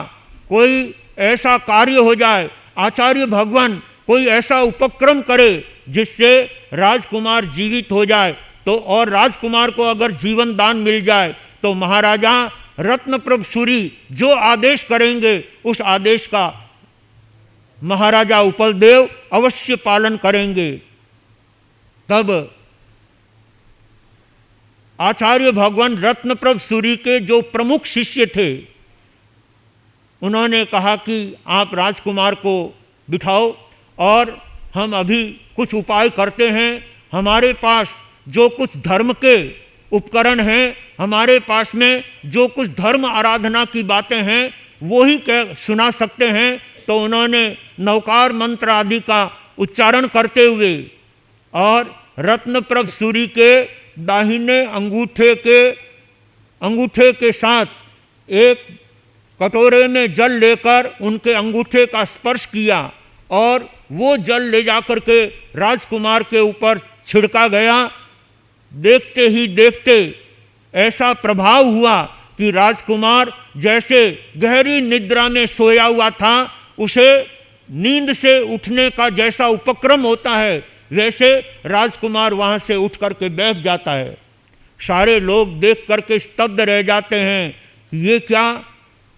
कोई ऐसा कार्य हो जाए, आचार्य भगवान कोई ऐसा उपक्रम करे जिससे राजकुमार जीवित हो जाए, तो और राजकुमार को अगर जीवन दान मिल जाए तो महाराजा रत्नप्रभ सूरी जो आदेश करेंगे उस आदेश का महाराजा उपलदेव अवश्य पालन करेंगे। तब आचार्य भगवान रत्नप्रभ सूरी के जो प्रमुख शिष्य थे, उन्होंने कहा कि आप राजकुमार को बिठाओ और हम अभी कुछ उपाय करते हैं। हमारे पास जो कुछ धर्म के उपकरण हैं, हमारे पास में जो कुछ धर्म आराधना की बातें हैं वो ही सुना सकते हैं। तो उन्होंने नवकार मंत्र आदि का उच्चारण करते हुए और रत्नप्रभ सूरी के दाहिने अंगूठे के साथ एक कटोरे में जल लेकर उनके अंगूठे का स्पर्श किया और वो जल ले जाकर के राजकुमार के ऊपर छिड़का गया। देखते ही देखते ऐसा प्रभाव हुआ कि राजकुमार जैसे गहरी निद्रा में सोया हुआ था, उसे नींद से उठने का जैसा उपक्रम होता है वैसे राजकुमार वहाँ से उठ करके बैठ जाता है। सारे लोग देख करके स्तब्ध रह जाते हैं, ये क्या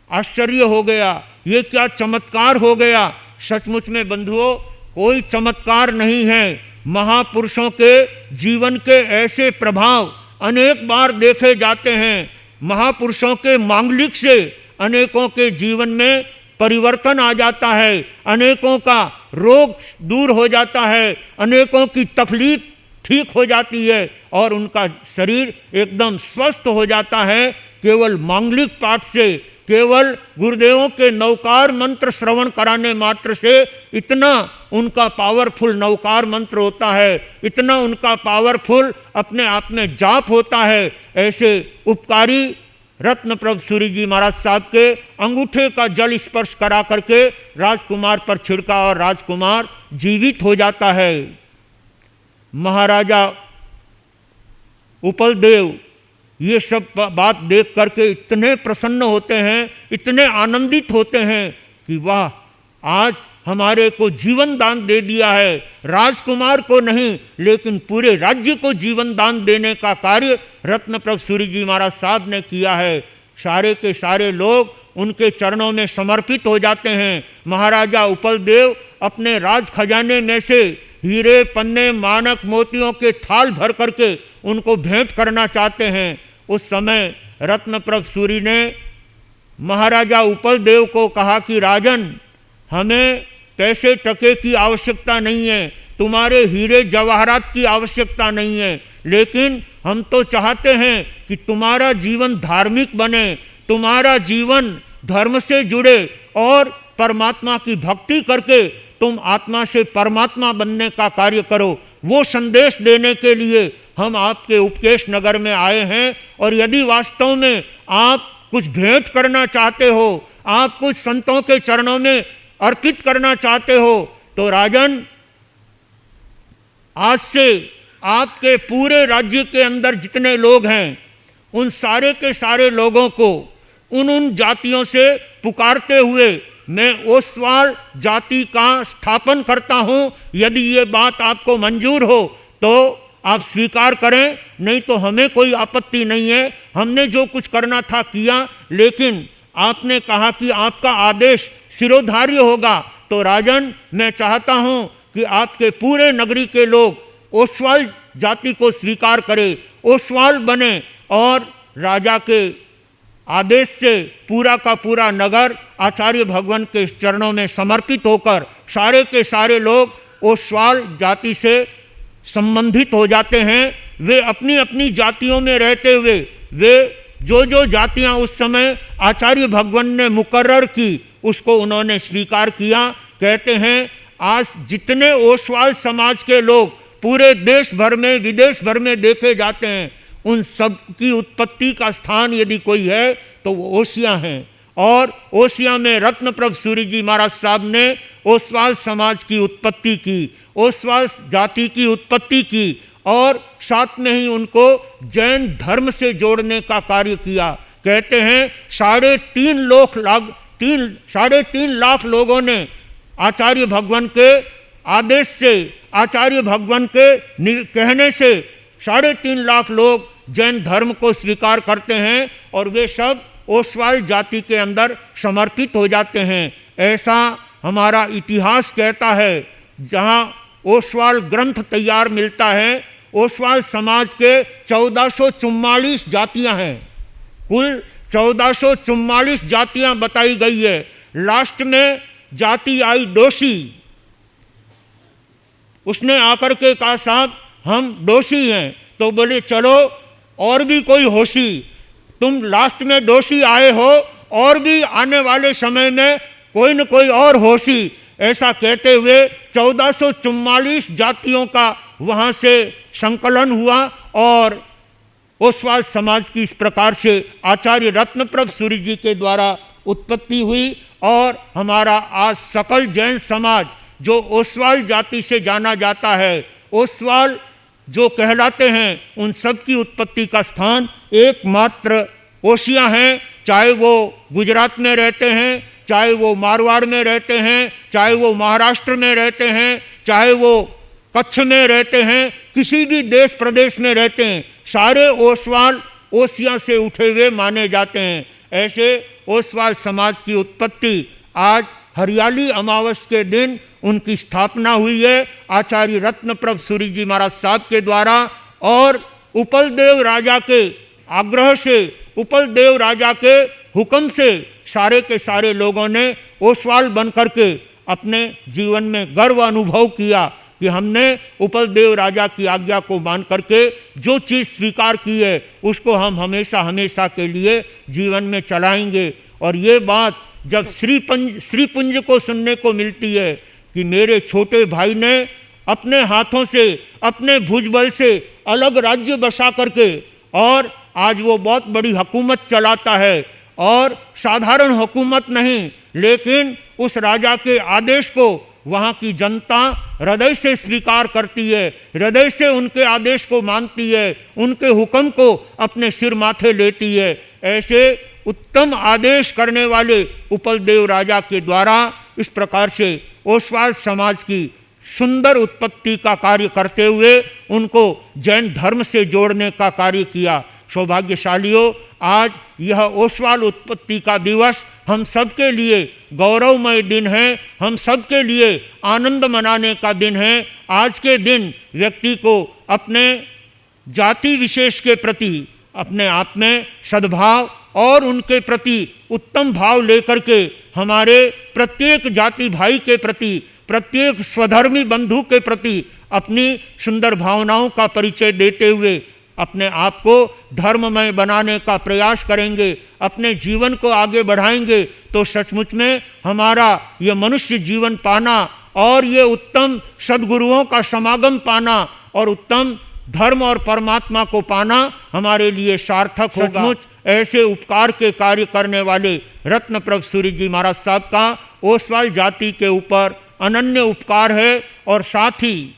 आश्चर्य हो गया, ये क्या चमत्कार हो गया। सचमुच में बंधुओं, कोई चमत्कार नहीं है। महापुरुषों के जीवन के ऐसे प्रभाव अनेक बार देखे जाते हैं। महापुरुषों के मांगलिक से अनेकों के जीवन में परिवर्तन आ जाता है, अनेकों का रोग दूर हो जाता है, अनेकों की तकलीफ ठीक हो जाती है और उनका शरीर एकदम स्वस्थ हो जाता है। केवल मांगलिक पाठ से, केवल गुरुदेवों के नवकार मंत्र श्रवण कराने मात्र से इतना उनका पावरफुल नवकार मंत्र होता है, इतना उनका पावरफुल अपने आप में जाप होता है। ऐसे उपकारी रत्नप्रभ सूरी जी महाराज साहब के अंगूठे का जल स्पर्श करा करके राजकुमार पर छिड़का और राजकुमार जीवित हो जाता है। महाराजा उपलदेव ये सब बात देख करके इतने प्रसन्न होते हैं, इतने आनंदित होते हैं कि वाह, आज हमारे को जीवन दान दे दिया है। राजकुमार को नहीं लेकिन पूरे राज्य को जीवन दान देने का कार्य रत्नप्रभ सूरी जी महाराज साहब ने किया है। सारे के सारे लोग उनके चरणों में समर्पित हो जाते हैं। महाराजा उपलदेव अपने राज खजाने में से हीरे पन्ने मानक मोतियों के थाल भर करके उनको भेंट करना चाहते हैं। उस समय रत्नप्रभ सूरी ने महाराजा उपलदेव को कहा कि राजन, हमें पैसे टके की आवश्यकता नहीं है, तुम्हारे हीरे जवाहरात की आवश्यकता नहीं है, लेकिन हम तो चाहते हैं कि तुम्हारा जीवन धार्मिक बने, तुम्हारा जीवन धर्म से जुड़े और परमात्मा की भक्ति करके तुम आत्मा से परमात्मा बनने का कार्य करो। वो संदेश देने के लिए हम आपके उपकेश नगर में आए हैं। और यदि वास्तव में आप कुछ भेंट करना चाहते हो, आप कुछ संतों के चरणों में अर्पित करना चाहते हो, तो राजन, आज से आपके पूरे राज्य के अंदर जितने लोग हैं, उन सारे के सारे लोगों को उन जातियों से पुकारते हुए मैं ओसवाल जाति का स्थापन करता हूं। यदि ये बात आपको मंजूर हो तो आप स्वीकार करें, नहीं तो हमें कोई आपत्ति नहीं है। हमने जो कुछ करना था किया, लेकिन आपने कहा कि आपका आदेश शिरोधार्य होगा। तो राजन, मैं चाहता हूं कि आपके पूरे नगरी के लोग ओसवाल जाति को स्वीकार करें, ओसवाल बने और राजा के आदेश से पूरा का पूरा नगर आचार्य भगवान के चरणों में समर्पित होकर सारे के सारे लोग ओसवाल जाति से संबंधित हो जाते हैं। वे अपनी अपनी जातियों में रहते हुए वे जो जातियां उस समय आचार्य भगवान ने मुकर्रर की, उसको उन्होंने स्वीकार किया। कहते हैं आज जितने ओसवाल समाज के लोग पूरे देश भर में विदेश भर में देखे जाते हैं, उन सब की उत्पत्ति का स्थान यदि कोई है तो वो ओसिया हैं। और ओसिया में रत्नप्रभ सूरी जी महाराज साहब ने ओसवाल समाज की उत्पत्ति की, ओसवाल जाति की उत्पत्ति की और साथ में ही उनको जैन धर्म से जोड़ने का कार्य किया। कहते हैं 3.5 लाख लोगों ने आचार्य भगवान के आदेश से, आचार्य भगवान के कहने से 3.5 लाख लोग जैन धर्म को स्वीकार करते हैं और वे सब ओसवाल जाति के अंदर समर्पित हो जाते हैं। ऐसा हमारा इतिहास कहता है। जहाँ ओसवाल ग्रंथ तैयार मिलता है, ओसवाल समाज के 1444 जातियां हैं, कुल 1444 जातियां बताई गई है। लास्ट में जाति आई डोशी, उसने आकर के कहा साहब हम डोशी हैं, तो बोले चलो और भी कोई होशी, तुम लास्ट में डोशी आए हो और भी आने वाले समय में कोई न कोई और होशी। ऐसा कहते हुए 1444 जातियों का वहाँ से संकलन हुआ और ओसवाल समाज की इस प्रकार से आचार्य रत्नप्रभ सूरी जी के द्वारा उत्पत्ति हुई। और हमारा आज सकल जैन समाज जो ओसवाल जाति से जाना जाता है, ओसवाल जो कहलाते हैं, उन सब की उत्पत्ति का स्थान एकमात्र ओसिया हैं। चाहे वो गुजरात में रहते हैं, चाहे वो मारवाड़ में रहते हैं, चाहे वो महाराष्ट्र में रहते हैं, चाहे वो कच्छ में रहते हैं, किसी भी देश प्रदेश में रहते हैं, सारे ओसवाल ओसिया से उठे हुए माने जाते हैं। ऐसे ओसवाल समाज की उत्पत्ति आज हरियाली अमावस के दिन उनकी स्थापना हुई है आचार्य रत्नप्रभ सूरी जी महाराज साहब के द्वारा। और उपलदेव राजा के आग्रह से, उपलदेव राजा के हुक्म से सारे के सारे लोगों ने ओसवाल बन करके अपने जीवन में गर्व अनुभव किया कि हमने उपलदेव राजा की आज्ञा को मान करके जो चीज़ स्वीकार की है उसको हम हमेशा हमेशा के लिए जीवन में चलाएंगे। और ये बात जब श्रीपुंज को सुनने को मिलती है कि मेरे छोटे भाई ने अपने हाथों से, अपने भुजबल से अलग राज्य बसा करके और आज वो बहुत बड़ी हुकूमत चलाता है, और साधारण हुकूमत नहीं, लेकिन उस राजा के आदेश को वहाँ की जनता हृदय से स्वीकार करती है, हृदय से उनके आदेश को मानती है, उनके हुक्म को अपने सिर माथे लेती है। ऐसे उत्तम आदेश करने वाले उपलदेव राजा के द्वारा इस प्रकार से ओसवाल समाज की सुंदर उत्पत्ति का कार्य करते हुए उनको जैन धर्म से जोड़ने का कार्य किया। सौभाग्यशालियों, आज यह ओसवाल उत्पत्ति का दिवस हम सबके लिए गौरवमय दिन है, हम सबके लिए आनंद मनाने का दिन है। आज के दिन व्यक्ति को अपने जाति विशेष के प्रति अपने आप में सद्भाव और उनके प्रति उत्तम भाव लेकर के हमारे प्रत्येक जाति भाई के प्रति, प्रत्येक स्वधर्मी बंधु के प्रति अपनी सुंदर भावनाओं का परिचय देते हुए अपने आप को धर्ममय बनाने का प्रयास करेंगे, अपने जीवन को आगे बढ़ाएंगे, तो सचमुच में हमारा ये मनुष्य जीवन पाना और ये उत्तम सद्गुरुओं का समागम पाना और उत्तम धर्म और परमात्मा को पाना हमारे लिए सार्थक होगा। सचमुच ऐसे उपकार के कार्य करने वाले रत्न प्रभ सूरी जी महाराज साहब का ओसवाल जाति के ऊपर अनन्य उपकार है और साथ ही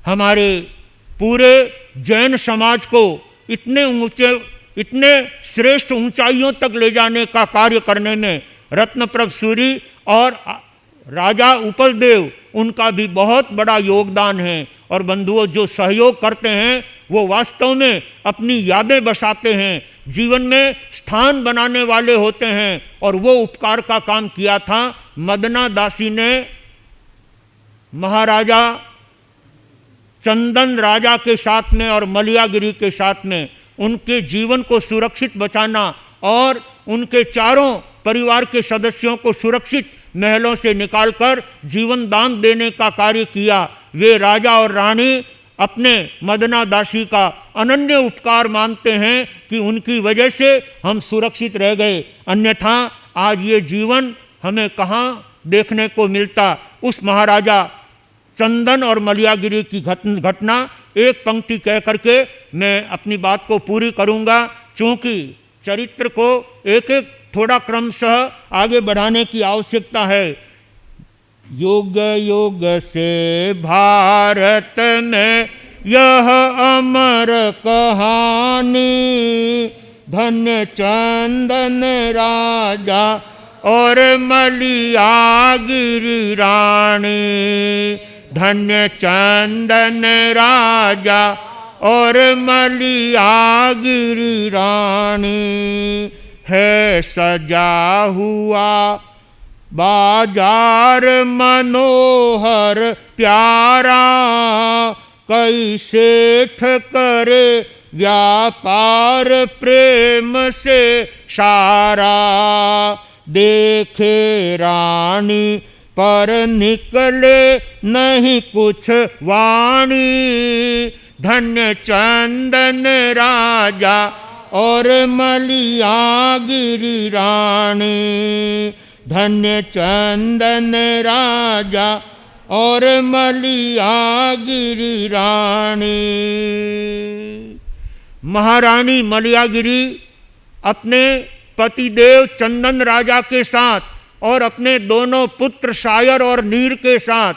हमारे पूरे जैन समाज को इतने श्रेष्ठ ऊंचाइयों तक ले जाने का कार्य करने में रत्न प्रभ सूरी और राजा उपलदेव उनका भी बहुत बड़ा योगदान है। और बंधुओं, जो सहयोग करते हैं वो वास्तव में अपनी यादें बसाते हैं, जीवन में स्थान बनाने वाले होते हैं। और वो उपकार का काम किया था मदना दासी ने महाराजा चंदन राजा के साथ में और मलियागिरी के साथ में उनके जीवन को सुरक्षित बचाना और उनके चारों परिवार के सदस्यों को सुरक्षित महलों से निकालकर जीवन दान देने का कार्य किया। वे राजा और रानी अपने मदना दासी का अनन्य उपकार मानते हैं कि उनकी वजह से हम सुरक्षित रह गए, अन्यथा आज ये जीवन हमें कहाँ देखने को मिलता। उस महाराजा चंदन और मलियागिरी की घटना एक पंक्ति कह करके मैं अपनी बात को पूरी करूंगा, क्योंकि चरित्र को एक एक थोड़ा क्रमशः आगे बढ़ाने की आवश्यकता है। युग युग से भारत में यह अमर कहानी, धन्य चंदन राजा और मलियागिरी रानी, धन्य चंदन राजा और मलियागिरी रानी। है सजा हुआ बाजार मनोहर प्यारा, कई सेठ करे व्यापार प्रेम से सारा, देखे रानी पर निकले नहीं कुछ वाणी, धन्य चंदन राजा और मलियागिरी रानी, धन्य चंदन राजा और मलियागिरी रानी। महारानी मलियागिरी अपने पतिदेव चंदन राजा के साथ और अपने दोनों पुत्र शायर और नीर के साथ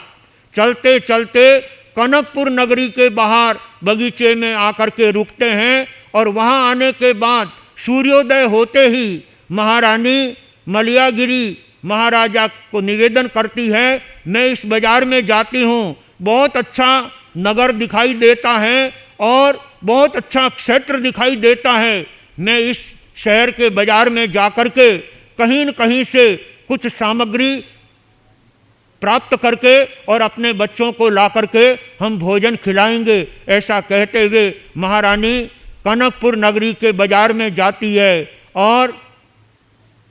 चलते चलते कनकपुर नगरी के बाहर बगीचे में आकर के रुकते हैं। और वहाँ आने के बाद सूर्योदय होते ही महारानी मलियागिरी महाराजा को निवेदन करती है, मैं इस बाजार में जाती हूँ, बहुत अच्छा नगर दिखाई देता है और बहुत अच्छा क्षेत्र दिखाई देता है, मैं इस शहर के बाजार में जाकर के कहीं न कहीं से कुछ सामग्री प्राप्त करके और अपने बच्चों को ला करके हम भोजन खिलाएंगे। ऐसा कहते हुए महारानी कनकपुर नगरी के बाजार में जाती है और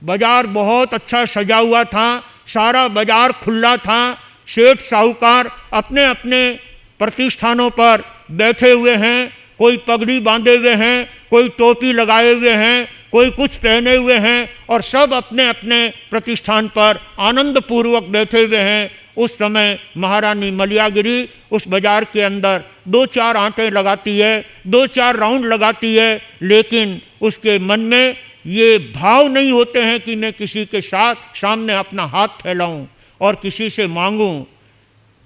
बाजार बहुत अच्छा सजा हुआ था, सारा बाजार खुला था। सेठ साहूकार अपने अपने प्रतिष्ठानों पर बैठे हुए हैं, कोई पगड़ी बांधे हुए हैं, कोई टोपी लगाए हुए हैं, कोई कुछ पहने हुए हैं और सब अपने अपने प्रतिष्ठान पर आनंद पूर्वक बैठे हुए हैं। उस समय महारानी मलियागिरी उस बाजार के अंदर 2-4 आंटे लगाती है, 2-4 राउंड लगाती है, लेकिन उसके मन में ये भाव नहीं होते हैं कि मैं किसी के साथ सामने अपना हाथ फैलाऊं और किसी से मांगूं।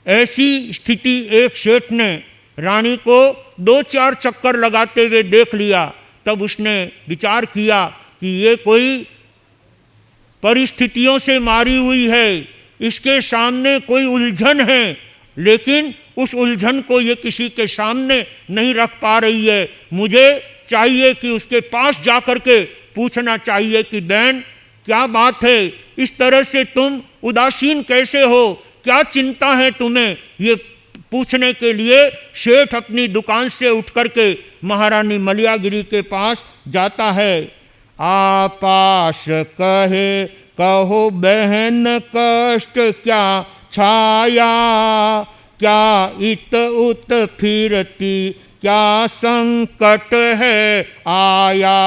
ऐसी स्थिति एक सेठ ने रानी को 2-4 चक्कर लगाते हुए देख लिया। तब उसने विचार किया कि ये कोई परिस्थितियों से मारी हुई है, इसके सामने कोई उलझन है, लेकिन उस उलझन को ये किसी के सामने नहीं रख पा रही है। मुझे चाहिए कि उसके पास जाकर के पूछना चाहिए कि बहन क्या बात है, इस तरह से तुम उदासीन कैसे हो, क्या चिंता है तुम्हें। ये पूछने के लिए सेठ अपनी दुकान से उठ करके महारानी मलियागिरी के पास जाता है। आपास कहे कहो बहन कष्ट क्या छाया, क्या इत उत फिरती क्या संकट है आया,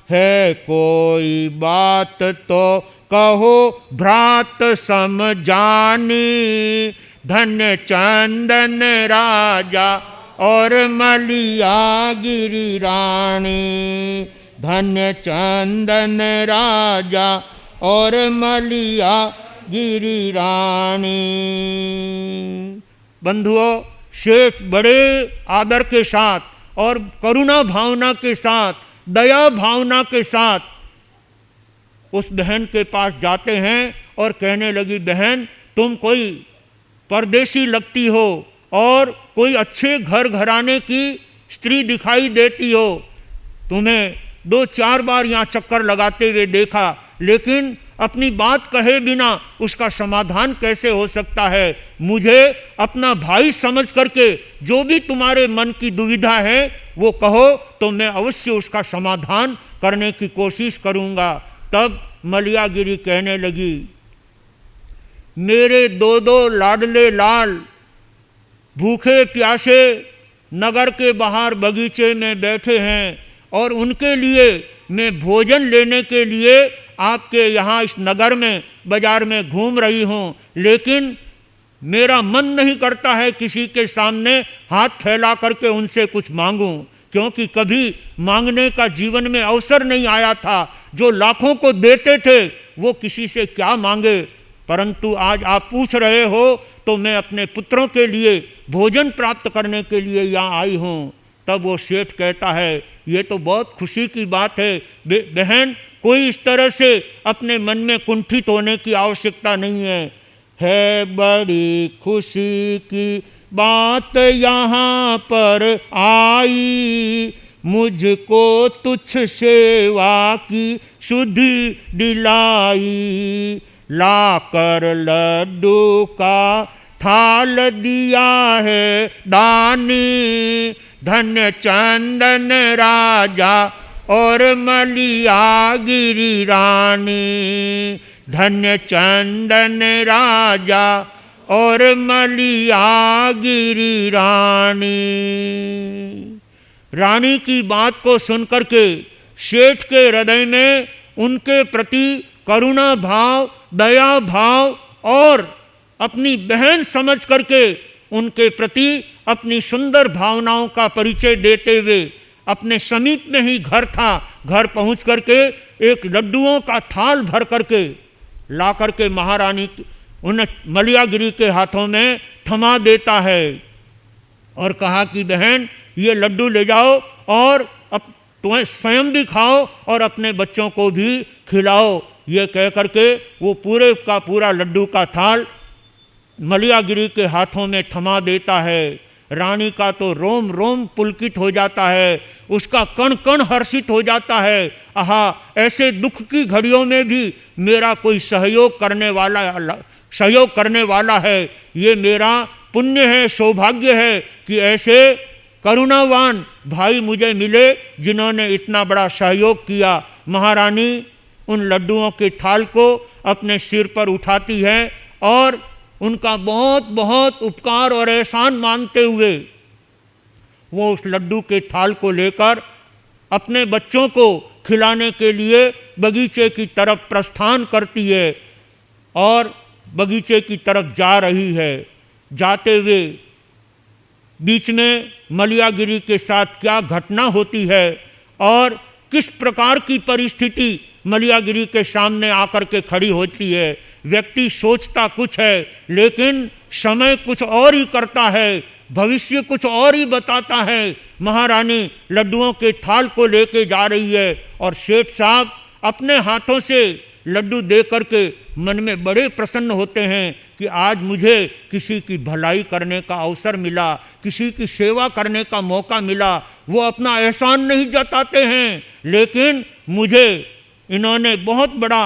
है कोई बात तो कहो भ्रात समझानी। धन्य चंदन राजा और मलिया गिरी रानी, धन्य चंदन राजा और मलिया गिरी रानी। बंधुओं, शेठ बड़े आदर के साथ और करुणा भावना के साथ, दया भावना के साथ उस बहन के पास जाते हैं और कहने लगी, बहन तुम कोई परदेशी लगती हो और कोई अच्छे घर घराने की स्त्री दिखाई देती हो, तुम्हें 2-4 बार यहाँ चक्कर लगाते हुए देखा, लेकिन अपनी बात कहे बिना उसका समाधान कैसे हो सकता है। मुझे अपना भाई समझ करके जो भी तुम्हारे मन की दुविधा है वो कहो, तो मैं अवश्य उसका समाधान करने की कोशिश करूँगा। तब मलियागिरी कहने लगी, मेरे 2 लाडले लाल भूखे प्यासे नगर के बाहर बगीचे में बैठे हैं और उनके लिए मैं भोजन लेने के लिए आपके यहाँ इस नगर में बाजार में घूम रही हूँ, लेकिन मेरा मन नहीं करता है किसी के सामने हाथ फैला करके उनसे कुछ मांगूं, क्योंकि कभी मांगने का जीवन में अवसर नहीं आया था। जो लाखों को देते थे वो किसी से क्या मांगे, परंतु आज आप पूछ रहे हो तो मैं अपने पुत्रों के लिए भोजन प्राप्त करने के लिए यहाँ आई हूँ। तब वो सेठ कहता है, ये तो बहुत खुशी की बात है बहन, कोई इस तरह से अपने मन में कुंठित होने की आवश्यकता नहीं है बड़ी खुशी की बात यहाँ पर आई, मुझको तुच्छ सेवा की शुद्धि दिलाई, लाकर लड्डू का थाल दिया है दानी, धन्य चंदन राजा और मलिया गिरी रानी, धन्य चंदन राजा और मलिया गिरी रानी। रानी की बात को सुनकर के सेठ के हृदय में उनके प्रति करुणा भाव, दया भाव और अपनी बहन समझ करके उनके प्रति अपनी सुंदर भावनाओं का परिचय देते हुए अपने समीप में ही घर था, घर पहुंच करके एक लड्डुओं का थाल भर करके ला करके महारानी उन मलियागिरी के हाथों में थमा देता है और कहा कि बहन ये लड्डू ले जाओ और अब तुम्हें स्वयं भी खाओ और अपने बच्चों को भी खिलाओ। ये कह करके वो पूरे का पूरा लड्डू का थाल मलियागिरी के हाथों में थमा देता है। रानी का तो रोम रोम पुलकित हो जाता है, उसका कण कण हर्षित हो जाता है। आहा, ऐसे दुख की घड़ियों में भी मेरा कोई सहयोग करने वाला है। ये मेरा पुण्य है, सौभाग्य है कि ऐसे करुणावान भाई मुझे मिले जिन्होंने इतना बड़ा सहयोग किया। महारानी उन लड्डुओं के थाल को अपने सिर पर उठाती है और उनका बहुत बहुत उपकार और एहसान मानते हुए वो उस लड्डू के थाल को लेकर अपने बच्चों को खिलाने के लिए बगीचे की तरफ प्रस्थान करती है और बगीचे की तरफ जा रही है। जाते हुए बीच में मलियागिरी के साथ क्या घटना होती है और किस प्रकार की परिस्थिति मलियागिरी के सामने आकर के खड़ी होती है। व्यक्ति सोचता कुछ है लेकिन समय कुछ और ही करता है, भविष्य कुछ और ही बताता है। महारानी लड्डुओं के थाल को लेके जा रही है और सेठ साहब अपने हाथों से लड्डू दे करके मन में बड़े प्रसन्न होते हैं कि आज मुझे किसी की भलाई करने का अवसर मिला, किसी की सेवा करने का मौका मिला। वो अपना एहसान नहीं जताते हैं लेकिन मुझे इन्होंने बहुत बड़ा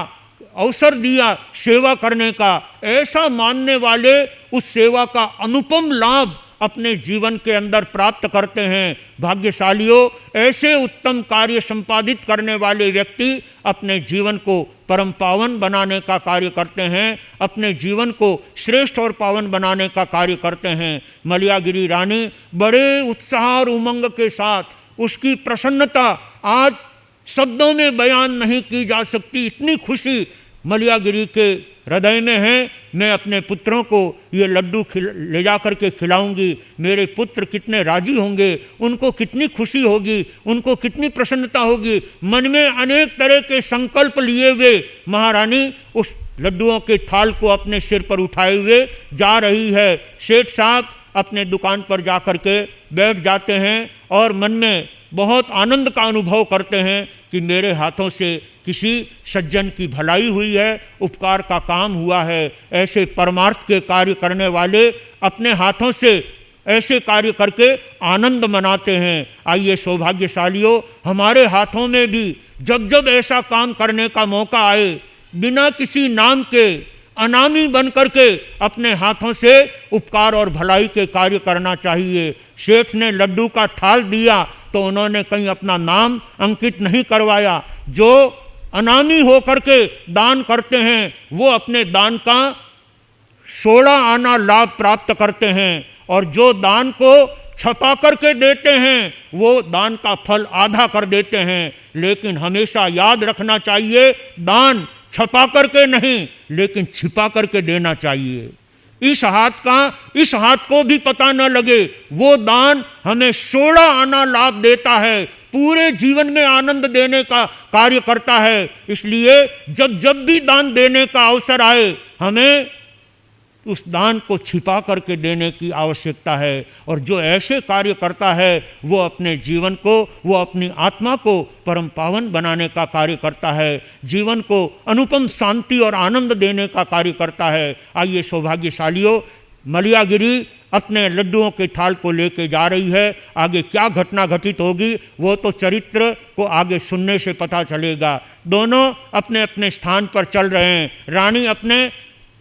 अवसर दिया सेवा करने का। ऐसा मानने वाले उस सेवा का अनुपम लाभ अपने जीवन के अंदर प्राप्त करते हैं। भाग्यशालियों, ऐसे उत्तम कार्य संपादित करने वाले व्यक्ति अपने जीवन को परम पावन बनाने का कार्य करते हैं, अपने जीवन को श्रेष्ठ और पावन बनाने का कार्य करते हैं। मलयागिरी रानी बड़े उत्साह और उमंग के साथ उसकी प्रसन्नता आज शब्दों में बयान नहीं की जा सकती, इतनी खुशी मलयागिरी के हृदय में है। मैं अपने पुत्रों को ये लड्डू ले जा कर के खिलाऊंगी, मेरे पुत्र कितने राजी होंगे, उनको कितनी खुशी होगी, उनको कितनी प्रसन्नता होगी। मन में अनेक तरह के संकल्प लिए हुए महारानी उस लड्डुओं के थाल को अपने सिर पर उठाए हुए जा रही है। सेठ साहब अपने दुकान पर जा कर के बैठ जाते हैं और मन में बहुत आनंद का अनुभव करते हैं कि मेरे हाथों से किसी सज्जन की भलाई हुई है, उपकार का काम हुआ है। ऐसे परमार्थ के कार्य करने वाले अपने हाथों से ऐसे कार्य करके आनंद मनाते हैं। आइए सौभाग्यशालियों, हमारे हाथों में भी जब जब ऐसा काम करने का मौका आए, बिना किसी नाम के अनामी बन करके अपने हाथों से उपकार और भलाई के कार्य करना चाहिए। सेठ ने लड्डू का थाल दिया तो उन्होंने कहीं अपना नाम अंकित नहीं करवाया। जो अनामी होकर के दान करते हैं वो अपने दान का 16 आना लाभ प्राप्त करते हैं, और जो दान को छपा करके देते हैं वो दान का फल आधा कर देते हैं। लेकिन हमेशा याद रखना चाहिए, दान छपा करके नहीं लेकिन छिपा करके देना चाहिए। इस हाथ को भी पता न लगे, वो दान हमें 16 आना लाभ देता है, पूरे जीवन में आनंद देने का कार्य करता है। इसलिए जब जब भी दान देने का अवसर आए, हमें उस दान को छिपा करके देने की आवश्यकता है। और जो ऐसे कार्य करता है वो अपने जीवन को, वो अपनी आत्मा को परम पावन बनाने का कार्य करता है, जीवन को अनुपम शांति और आनंद देने का कार्य करता है। आइए सौभाग्यशालियों, मलयागिरी अपने लड्डुओं के थाल को लेके जा रही है। आगे क्या घटना घटित होगी वो तो चरित्र को आगे सुनने से पता चलेगा। दोनों अपने अपने स्थान पर चल रहे हैं। रानी अपने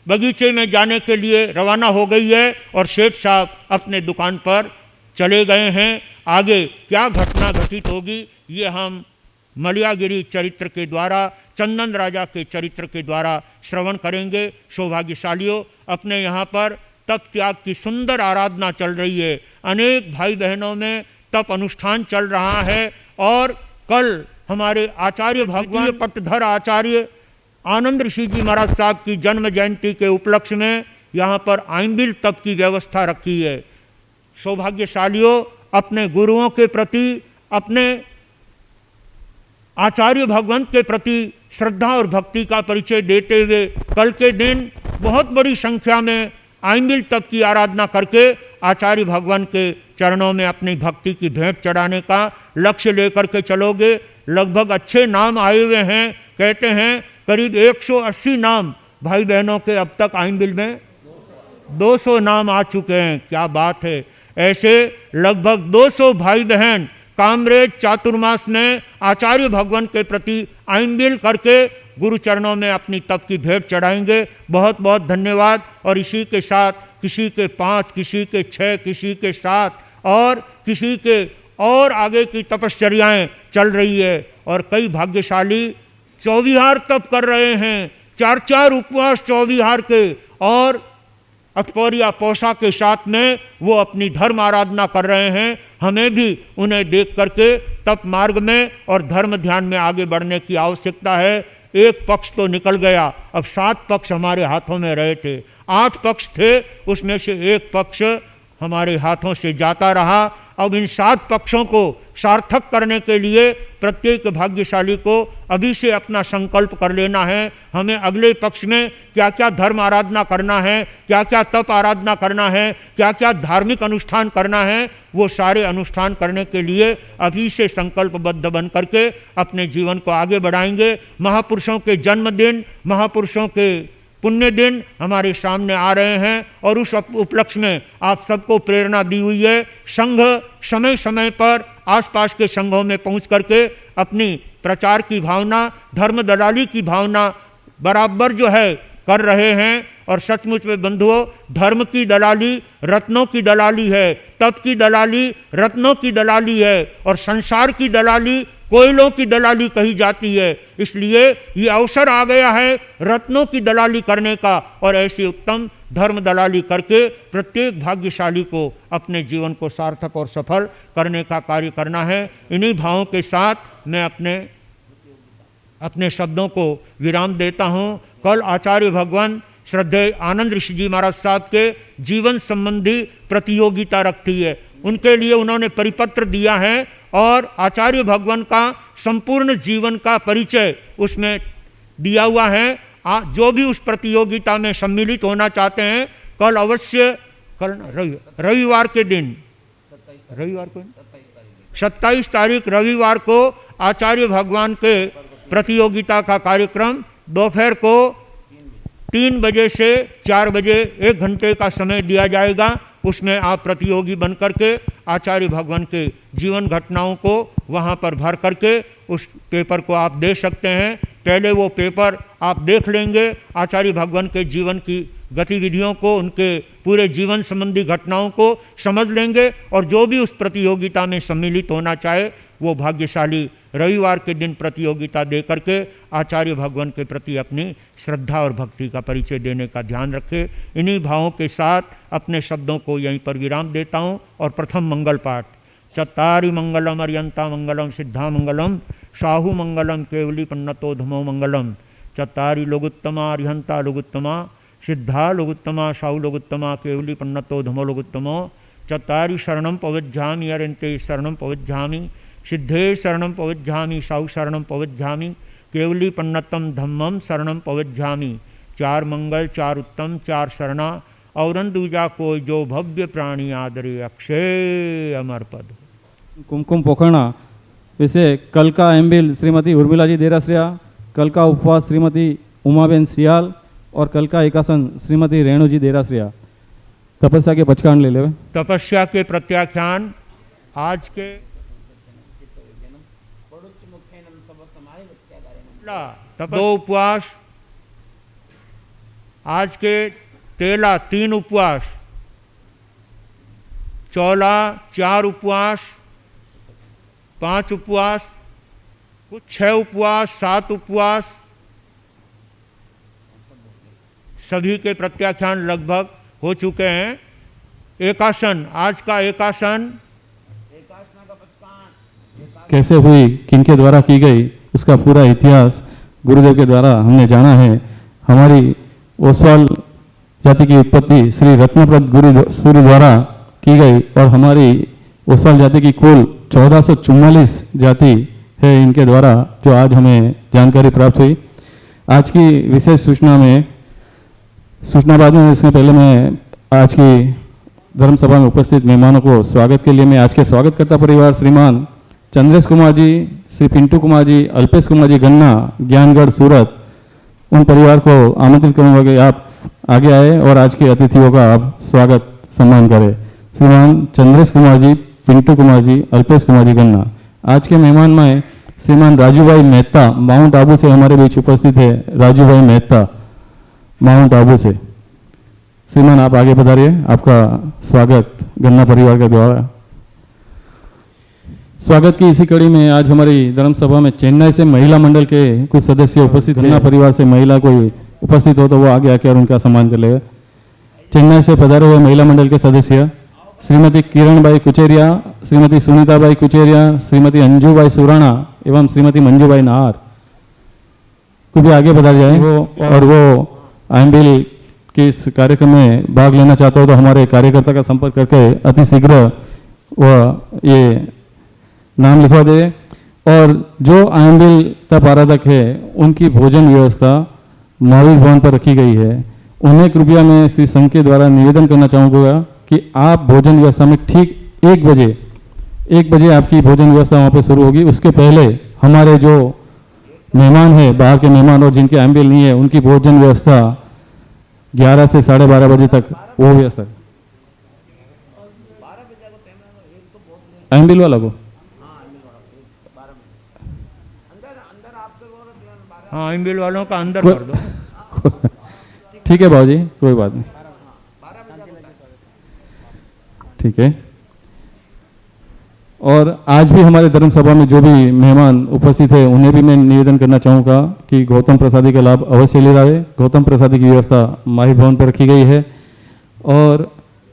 बगीचे में जाने के लिए रवाना हो गई है और सेठ साहब अपने दुकान पर चले गए हैं। आगे क्या घटना घटित होगी ये हम मलयागिरी चरित्र के द्वारा, चंदन राजा के चरित्र के द्वारा श्रवण करेंगे। सौभाग्यशालियों, अपने यहाँ पर तप त्याग की सुंदर आराधना चल रही है। अनेक भाई बहनों में तप अनुष्ठान चल रहा है और कल हमारे आचार्य भगवान पट्टधर आचार्य आनंद ऋषि जी महाराज साहब की जन्म जयंती के उपलक्ष्य में यहाँ पर आइंबिल तप की व्यवस्था रखी है। सौभाग्यशालियों, अपने गुरुओं के प्रति, अपने आचार्य भगवंत के प्रति श्रद्धा और भक्ति का परिचय देते हुए कल के दिन बहुत बड़ी संख्या में आइंबिल तप की आराधना करके आचार्य भगवान के चरणों में अपनी भक्ति की भेंट चढ़ाने का लक्ष्य लेकर के चलोगे। लगभग अच्छे नाम आए हुए हैं, कहते हैं करीब 180 नाम भाई बहनों के अब तक आइंबिल में 200 नाम आ चुके हैं। क्या बात है। ऐसे लगभग 200 भाई बहन कामरेज चातुर्मास में आचार्य भगवान के प्रति आइंबिल करके गुरु चरणों में अपनी तप की भेंट चढ़ाएंगे। बहुत बहुत धन्यवाद। और इसी के साथ किसी के 5, किसी के 6, किसी के 7 और किसी के और आगे की तपश्चर्याएं चल रही है। और कई भाग्यशाली 24 तप कर रहे हैं, 4 उपवास 24 के, और अठपौरिया पोषा के साथ में वो अपनी धर्म आराधना कर रहे हैं। हमें भी उन्हें देख करके तप मार्ग में और धर्म ध्यान में आगे बढ़ने की आवश्यकता है। एक पक्ष तो निकल गया, अब 7 पक्ष हमारे हाथों में रहे थे। 8 पक्ष थे, उसमें से एक पक्ष हमारे हाथों से जाता रहा। अब इन 7 पक्षों को सार्थक करने के लिए प्रत्येक भाग्यशाली को अभी से अपना संकल्प कर लेना है। हमें अगले पक्ष में क्या क्या धर्म आराधना करना है, क्या क्या तप आराधना करना है, क्या क्या धार्मिक अनुष्ठान करना है, वो सारे अनुष्ठान करने के लिए अभी से संकल्पबद्ध बन करके अपने जीवन को आगे बढ़ाएंगे। महापुरुषों के जन्मदिन, महापुरुषों के पुण्य दिन हमारे सामने आ रहे हैं और उस उपलक्ष्य में आप सबको प्रेरणा दी हुई है। संघ समय समय पर आसपास के संघों में पहुंच करके अपनी प्रचार की भावना, धर्म दलाली की भावना बराबर जो है कर रहे हैं। और सचमुच में बंधुओं, धर्म की दलाली रत्नों की दलाली है, तप की दलाली रत्नों की दलाली है, और संसार की दलाली कोयलों की दलाली कही जाती है। इसलिए ये अवसर आ गया है रत्नों की दलाली करने का, और ऐसी उत्तम धर्म दलाली करके प्रत्येक भाग्यशाली को अपने जीवन को सार्थक और सफल करने का कार्य करना है। इन्हीं भावों के साथ मैं अपने शब्दों को विराम देता हूँ। कल आचार्य भगवान श्रद्धेय आनंद ऋषि जी महाराज साहब के जीवन संबंधी प्रतियोगिता रखती है, उनके लिए उन्होंने परिपत्र दिया है और आचार्य भगवान का संपूर्ण जीवन का परिचय उसमें दिया हुआ है। जो भी उस प्रतियोगिता में सम्मिलित होना चाहते हैं कल अवश्य, कल रविवार के दिन, रविवार को 27 तारीख रविवार को आचार्य भगवान के प्रतियोगिता का कार्यक्रम दोपहर को 3 बजे से 4 बजे 1 घंटे का समय दिया जाएगा। उसमें आप प्रतियोगी बन करके आचार्य भगवान के जीवन घटनाओं को वहाँ पर भर करके उस पेपर को आप दे सकते हैं। पहले वो पेपर आप देख लेंगे, आचार्य भगवान के जीवन की गतिविधियों को, उनके पूरे जीवन संबंधी घटनाओं को समझ लेंगे, और जो भी उस प्रतियोगिता में सम्मिलित होना चाहे वो भाग्यशाली रविवार के दिन प्रतियोगिता दे करके आचार्य भगवान के प्रति अपनी श्रद्धा और भक्ति का परिचय देने का ध्यान रखे। इन्हीं भावों के साथ अपने शब्दों को यहीं पर विराम देता हूँ। और प्रथम मंगल पाठ। चत्तारि मंगलम अर्यंता मंगलम सिद्धा मंगलम साहु मंगलम केवली पन्नतो धमो मंगलम। चत्तारि लोगुत्तमा अर्यंता लोगुत्तमा सिद्धा लोगुत्तमा साहु लोगुत्तमा केवली पन्नतो धमो लोगुत्तमो। चत्तारि शरणम पविज्झामि अर्यन्ते शरणम पविज्झामि सिद्धे शरणम पविज्झामि साहु शरणम पविज्झामि केवली पन्नतम धम्मम शरणम पविज्झामि। 4 मंगल 4 उत्तम 4 शरणा औरन दूजा कोई जो भव्य प्राणी आदरे अक्षय अमर पद। कुमकुम पोखरणा विषय कल का एमबिल श्रीमती उर्मिला जी देरासरिया, कल का उपवास श्रीमती उमाबेन सियाल और कल का एकासन श्रीमती रेणु जी देरासरिया। तपस्या के पचकान ले ले। तपस्या के प्रत्याख्यान आज के 2 उपवास, आज के 3 उपवास, 4 उपवास, 5 उपवास, कुछ 6 उपवास, 7 उपवास, सभी के प्रत्याख्यान लगभग हो चुके हैं। एकासन, आज का एकासन कैसे हुई, किनके द्वारा की गई, उसका पूरा इतिहास गुरुदेव के द्वारा हमने जाना है। हमारी ओसवाल जाति की उत्पत्ति श्री रत्नप्रद गुरु सूर्य द्वारा की गई और हमारी ओसवाल जाति की कुल 1444 जाति है इनके द्वारा, जो आज हमें जानकारी प्राप्त हुई। आज की विशेष सूचना बाद में, इससे पहले मैं आज की धर्म सभा में उपस्थित मेहमानों को स्वागत के लिए मैं आज के स्वागतकर्ता परिवार श्रीमान चंद्रेश कुमार जी, श्री पिंटू कुमार जी, अल्पेश कुमार जी गन्ना, ज्ञानगढ़ सूरत, उन परिवार को आमंत्रित करूंगा कि आप आगे आए और आज के अतिथियों का आप स्वागत सम्मान करें। श्रीमान चंद्रेश कुमार जी, पिंटू कुमार जी, अल्पेश कुमार जी गन्ना। आज के मेहमान में श्रीमान राजू भाई मेहता माउंट आबू से हमारे बीच उपस्थित है। राजू भाई मेहता माउंट आबू से। श्रीमान आप आगे पधारिए, आपका स्वागत गन्ना परिवार के द्वारा। स्वागत की इसी कड़ी में आज हमारी धर्म सभा में चेन्नई से महिला मंडल के कुछ सदस्य उपस्थित हैं। गन्ना परिवार से महिला कोई उपस्थित हो तो वो आगे आकर उनका सम्मान कर लेगा। चेन्नई से पधारे हुए महिला मंडल के सदस्य श्रीमती किरण भाई कुचेरिया, श्रीमती सुनीता भाई कुचेरिया, श्रीमती अंजू भाई सुराणा एवं श्रीमती मंजू भाई नाहर को भी आगे पधार जाए। और वो आईएमबीएल के इस कार्यक्रम में भाग लेना चाहते हो तो हमारे कार्यकर्ता का संपर्क करके अति शीघ्र वह ये नाम लिखवा दे। और जो आईएमबीएल तप आराधक है उनकी भोजन व्यवस्था महावीर भवन पर रखी गई है। उन्हें कृपया मैं श्री संघ के द्वारा निवेदन करना चाहूँगा कि आप भोजन व्यवस्था में ठीक 1 बजे आपकी भोजन व्यवस्था वहाँ पे शुरू होगी। उसके पहले हमारे जो मेहमान है, बाहर के मेहमान और जिनके आईएमबीएल नहीं है, उनकी भोजन व्यवस्था 11 से 12:30 बजे तक वो व्यवस्था आईएमबीएल वाला को। हाँ, आईएमबीएल वालों का अंदर कर दो। ठीक है बाबूजी, कोई बात नहीं, ठीक है। और आज भी हमारे धर्म सभा में जो भी मेहमान उपस्थित है उन्हें भी मैं निवेदन करना चाहूँगा कि गौतम प्रसादी का लाभ अवश्य ले रहे। गौतम प्रसादी की व्यवस्था माही भवन पर रखी गई है। और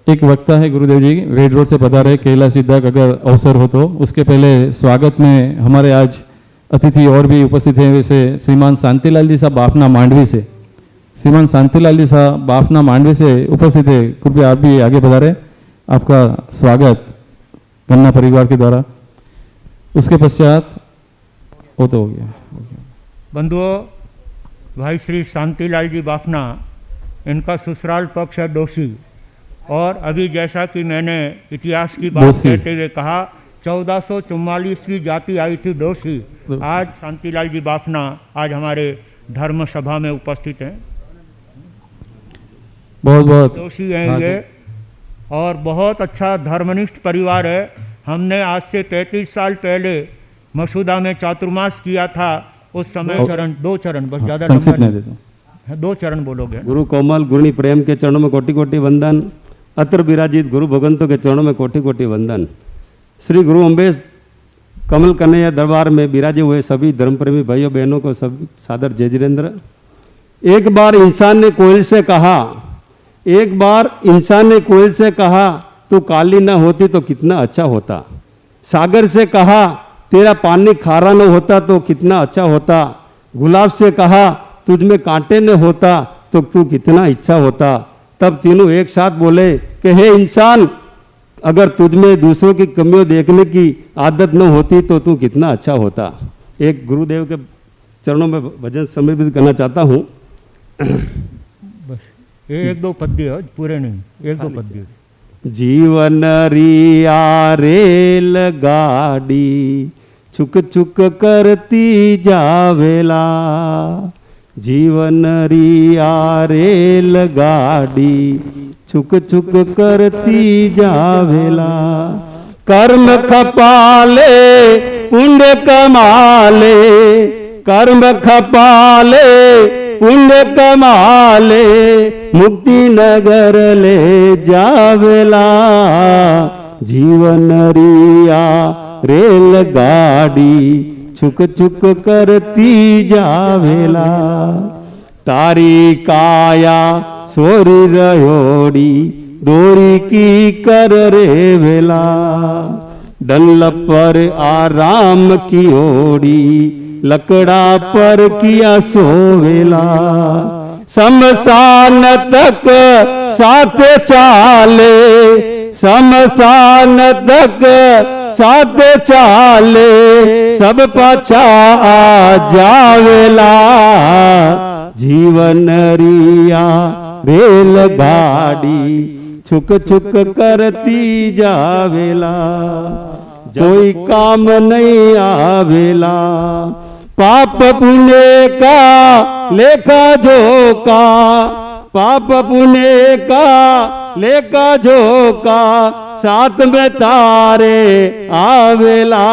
एक वक्ता है गुरुदेव जी, रेड रोड से पधारे कैलाश सिद्धार्थ, अगर अवसर हो तो उसके पहले स्वागत में हमारे आज अतिथि और भी उपस्थित हैं। वैसे श्रीमान शांतिलाल जी साहब बाफना मांडवी से, श्रीमान शांतिलाल जी साहब बाफना मांडवी से उपस्थित है। कृपया आप भी आगे पधारे, आपका स्वागत गन्ना परिवार के द्वारा। उसके पश्चात वो तो हो गया। बंधुओं, भाई श्री शांतिलाल जी बाफना, इनका ससुराल पक्ष है डोसी। और अभी जैसा कि मैंने इतिहास की बात कहते हुए कहा, 1444वीं जाति आई थी डोसी। आज शांतिलाल जी बाफना आज हमारे धर्म सभा में उपस्थित हैं। बहुत बहुत डोसी हैं ये, और बहुत अच्छा धर्मनिष्ठ परिवार है। हमने आज से 33 साल पहले मसूदा में चातुर्मास किया था। उस समय दो चरण बस, ज़्यादा संक्षिप्त नहीं देता, 2 चरण बोलोगे। गुरु कोमल गुरुनी प्रेम के चरणों में कोटि कोटि वंदन। अत्र विराजित गुरु भगवंतों के चरणों में कोटि कोटि वंदन। श्री गुरु अम्बेश कमल कन्हैया दरबार में विराजे हुए सभी धर्म प्रेमी भाइयों बहनों को सब सादर जय जिनेन्द्र। एक बार इंसान ने कोयल से कहा, एक बार इंसान ने कोयल से कहा, तू काली ना होती तो कितना अच्छा होता। सागर से कहा, तेरा पानी खारा न होता तो कितना अच्छा होता। गुलाब से कहा, तुझ में कांटे न होता तो तू कितना अच्छा होता। तब तीनों एक साथ बोले कि हे इंसान, अगर तुझ में दूसरों की कमियों देखने की आदत न होती तो तू कितना अच्छा होता। एक गुरुदेव के चरणों में भजन समर्पित करना चाहता हूँ। बस 1-2 पद्य, पूरे नहीं, 1-2 पद्य। जीवन रिया रेल गाड़ी छुक छुक करती जावेला। जीवन रिया रेल गाड़ी छुक छुक करती जावेला। कर्म खपाले पुण्य कमाले, कर्म खपाले पुण्य कमाले, मुक्ति नगर ले जावेला। जीवन रिया रेल गाड़ी छुक छुक करती जावेला। तारी काया सोरी रयोड़ी दोरी की कर रे वेला। डल पर आराम की ओड़ी लकड़ा पर किया सोवेला। शमशान तक साथ चाले, शमशान तक साथ चाले, सब पाछा आ जावेला। जीवन रिया रेल गाड़ी छुक छुक करती जावेला। कोई काम नहीं आवेला, पाप पुण्य का लेखा जोका। पाप पुण्य का लेखा जोका, साथ में तारे आवेला।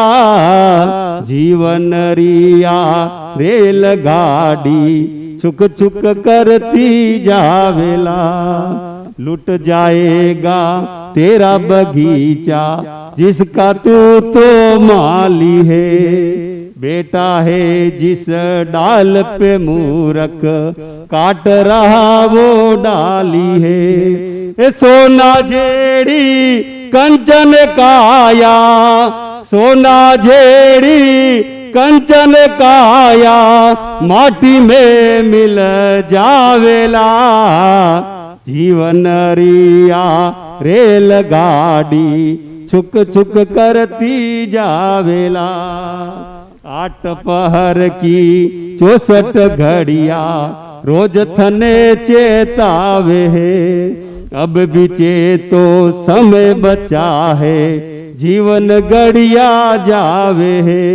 जीवन रिया रेल गाड़ी छुक छुक करती जावेला। लुट जाएगा तेरा बगीचा जिसका तू तो माली है। बेटा है जिस डाल पे मूरख काट रहा वो डाली है। सोना जेड़ी कंचन काया, सोना जेड़ी कंचन काया, माटी में मिल जावेला। जीवन रिया रेल गाड़ी छुक छुक करती जावेला। 8 पहर की 64 घड़िया रोज थने चेतावे है। अब भी चेतो समय बचा है, जीवन गड़िया जावे है।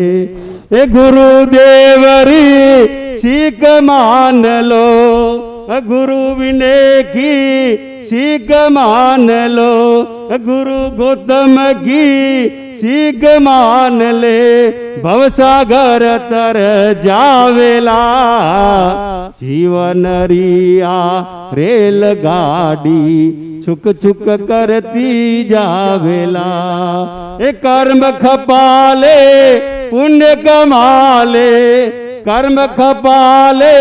ए गुरुदेवरी सीख मान लो, गुरु विनय की सीख मान लो। गुरु गौतम की सीख मान ले, भवसागर तर जावेला। जीवन रिया रेल गाड़ी छुक छुक करती जावेला। ए कर्म खपाले पुण्य कमाले, कर्म खपाले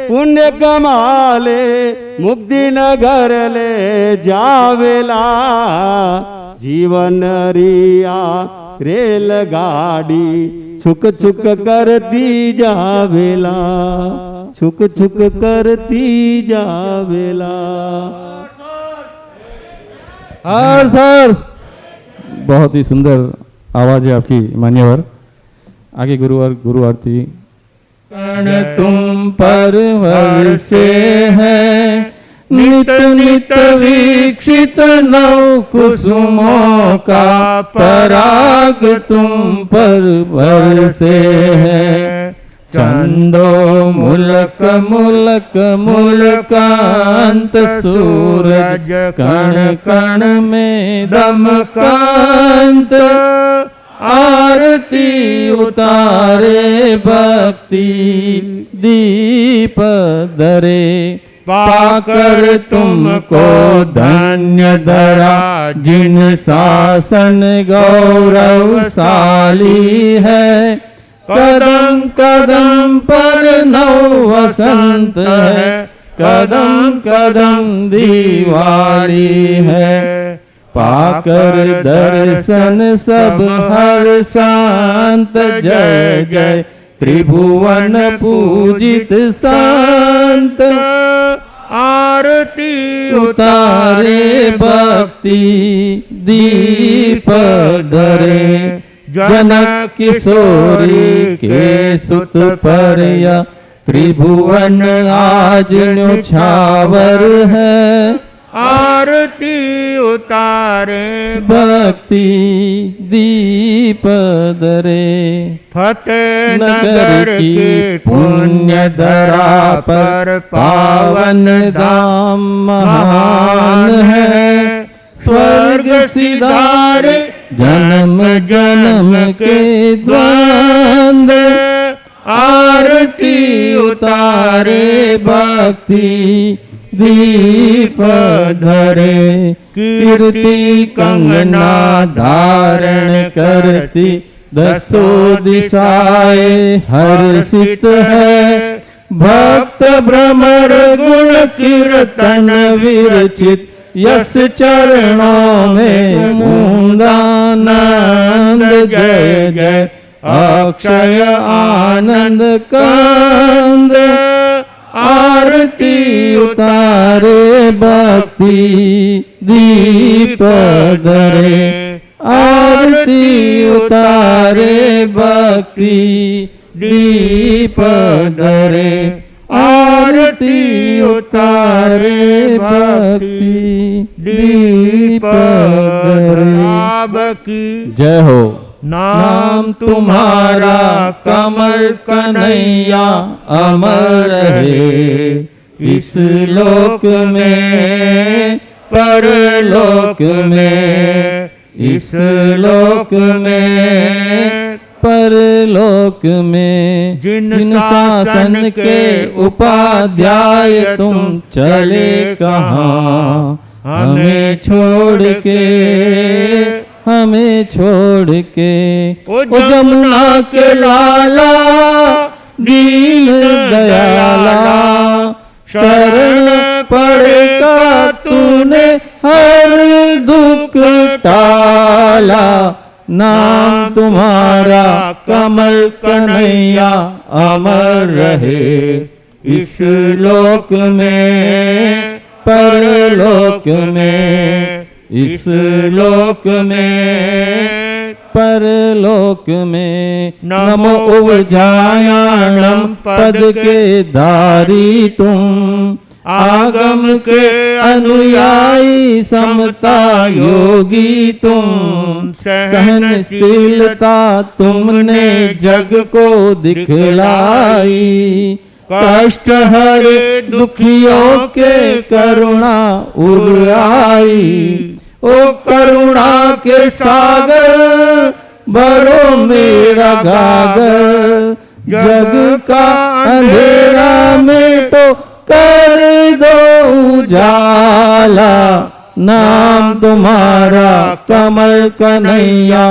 पुण्य कमाले, मुक्ति नगर ले जावेला। जीवन रिया रेलगाड़ी छुक छुक करती जावेला, छुक छुक करती जावेला। हर सर बहुत ही सुंदर आवाज है आपकी मान्यवर। आगे गुरु आरती। कण तुम पर वर्षे हैं, नित नित वीक्षित नव कुसुमों का पराग तुम पर वर्षे है। चंदो मुलक मुलक मुलकांत सूरज कण कण में दमकांत। आरती उतारे भक्ति दीप दरे, पाकर तुमको धन्य धरा जिन शासन गौरवशाली है। कदम कदम पर नव वसंत है, कदम कदम दिवाली है। पाकर दर्शन सब हर शांत, जय जय त्रिभुवन पूजित शांत। आरती उतारे भक्ति दीप धरे, जनक किशोरी के सुत पर या त्रिभुवन आज न्योछावर है। आरती उतारे भक्ति दीप दरे, फतेह नगर की पुण्य धरा पर पावन धाम महान है। स्वर्ग सिधारे जन्म जन्म के द्वंद्व, आरती उतारे भक्ति दीप धरे। कीर्ति कंगना धारण करती, दसों दिशाएं हर्षित है। भक्त भ्रमर गुण कीर्तन विरचित, यस चरणों में मुंदानंद। जय जय अक्षय आनंद कंद। आरती उतारे भक्ति दीप धरे, आरती उतारे भक्ति दीप धरे। आरती उतारे भक्ति दीप धरे। जय हो। नाम तुम्हारा कमल कन्हैया अमर रहे, इस लोक में परलोक में, इस लोक में परलोक में। जिन शासन के उपाध्याय तुम चले कहाँ, हमें छोड़ के, हमें छोड़ के। ओ जमुना के लाला दीन दयाला, शरण पड़ेगा तूने हर दुख टाला। नाम तुम्हारा कमल कन्हैया अमर रहे, इस लोक में परलोक में, इस लोक में परलोक में। नमो उवजायाणम पद के धारी तुम, आगम के अनुयायी समता योगी तुम। सहनशीलता तुमने जग को दिखलाई, कष्ट हरे दुखियों के करुणा उड़ाई। ओ करुणा के सागर भरो मेरा गागर, जग का अंधेरा मिटो कर दो उजाला। नाम तुम्हारा कमल कन्हैया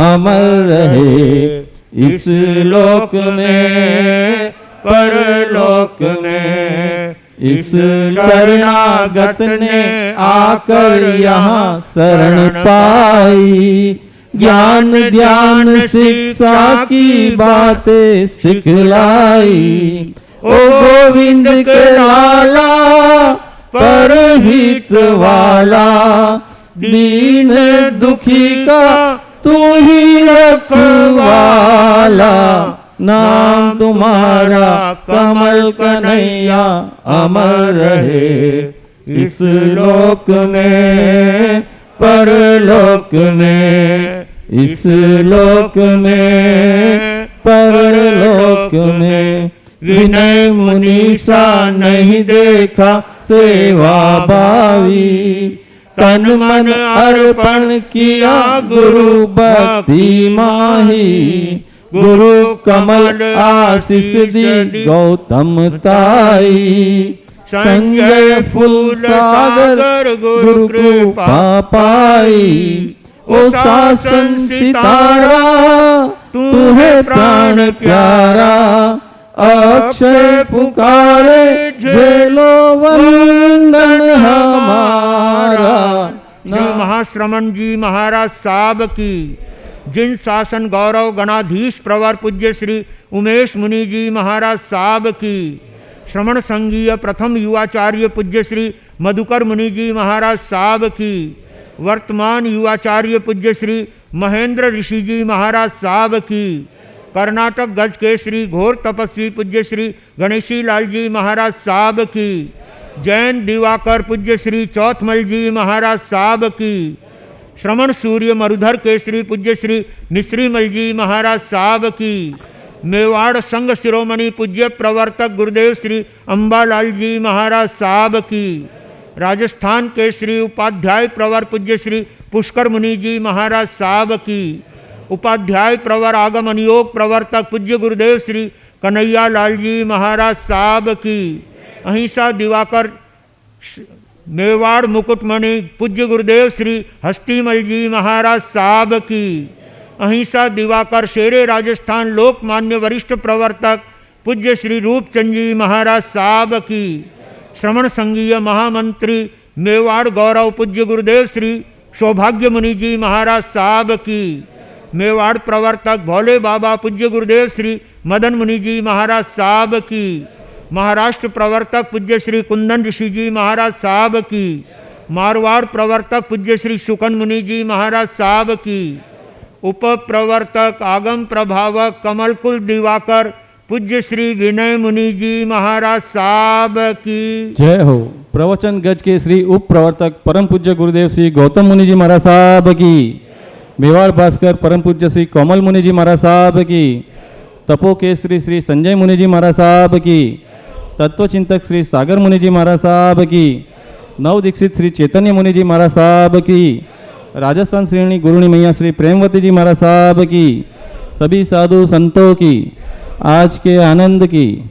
अमर रहे इस लोक में परलोक में। इस शरणागत ने आकर यहाँ शरण पाई, ज्ञान ध्यान शिक्षा की बातें सिखलाई। ओ गोविंद के लाला परहित वाला, दीन दुखी का तू ही रखवाला। नाम तुम्हारा कमल कन्हैया अमर रहे इस लोक में परलोक में। इस लोक में परलोक में। विनय मुनि सा नहीं देखा सेवा भावी, तन मन अर्पण किया गुरु भक्ति माही। गुरु कमल आशीष दी गौतम ताई, संजय फूल सागर गुरु कृपा पाई। ओ शासन सितारा तू है प्राण प्यारा, अक्षय पुकारे झेलो वंदन हमारा। श्री महाश्रमण जी महाराज साहब की, जिन शासन गौरव गणाधीश प्रवर पूज्य श्री उमेश मुनि जी महाराज साहब की, श्रमण संघीय प्रथम युवाचार्य पूज्य श्री मधुकर मुनि जी महाराज साहब की, वर्तमान युवाचार्य पूज्य श्री महेंद्र ऋषि जी महाराज साहब की, कर्नाटक गज के श्री घोर तपस्वी पूज्य श्री गणेशी लाल जी महाराज साहब की, जैन दिवाकर पूज्य श्री चौथमल जी महाराज साहब की, श्रमण सूर्य मरुधर के श्री पूज्य श्री मिश्रीमल जी महाराज साहब की, मेवाड़ संघ शिरोमणि पूज्य प्रवर्तक गुरुदेव श्री अम्बालाल जी महाराज साहब की, राजस्थान के श्री उपाध्याय प्रवर पूज्य श्री पुष्कर मुनि जी महाराज साहब की, उपाध्याय प्रवर आगमन योग प्रवर्तक पूज्य गुरुदेव श्री कन्हैया लाल जी महाराज साहब की, अहिंसा दिवाकर मेवाड़ मुकुटमणि पूज्य गुरुदेव श्री हस्तीमल जी महाराज साहब की, अहिंसा दिवाकर शेरे राजस्थान लोकमान्य वरिष्ठ प्रवर्तक पूज्य श्री रूपचंद जी महाराज साहब की, श्रमण संघीय महामंत्री मेवाड़ गौरव पूज्य गुरुदेव श्री सौभाग्य मुनि जी महाराज साहब की, मेवाड़ प्रवर्तक भोले बाबा पूज्य गुरुदेव श्री मदन मुनि जी महाराज साहब की, महाराष्ट्र प्रवर्तक पूज्य श्री कुंदन ऋषि जी महाराज साहब की, मारवाड़ प्रवर्तक पूज्य श्री सुकन मुनि जी महाराज साहब की, उप प्रवर्तक आगम प्रभावक कमलकुल दिवाकर पूज्य श्री विनय मुनि जी महाराज साहब की जय हो। प्रवचन गज के श्री उप प्रवर्तक परम पूज्य गुरुदेव श्री गौतम मुनि जी महाराज साहब की, मेवाड़ भास्कर परम पूज्य श्री कोमल मुनि जी महाराज साहब की, तपो केसरी श्री संजय मुनि जी महाराज साहब की, तत्वचिंतक श्री सागर मुनि जी महाराज साहब की, नव दीक्षित श्री चैतन्य मुनि जी महाराज साहब की, राजस्थान श्रेणी गुरुनी मैया श्री प्रेमवती जी महाराज साहब की, सभी साधु संतों की, आज के आनंद की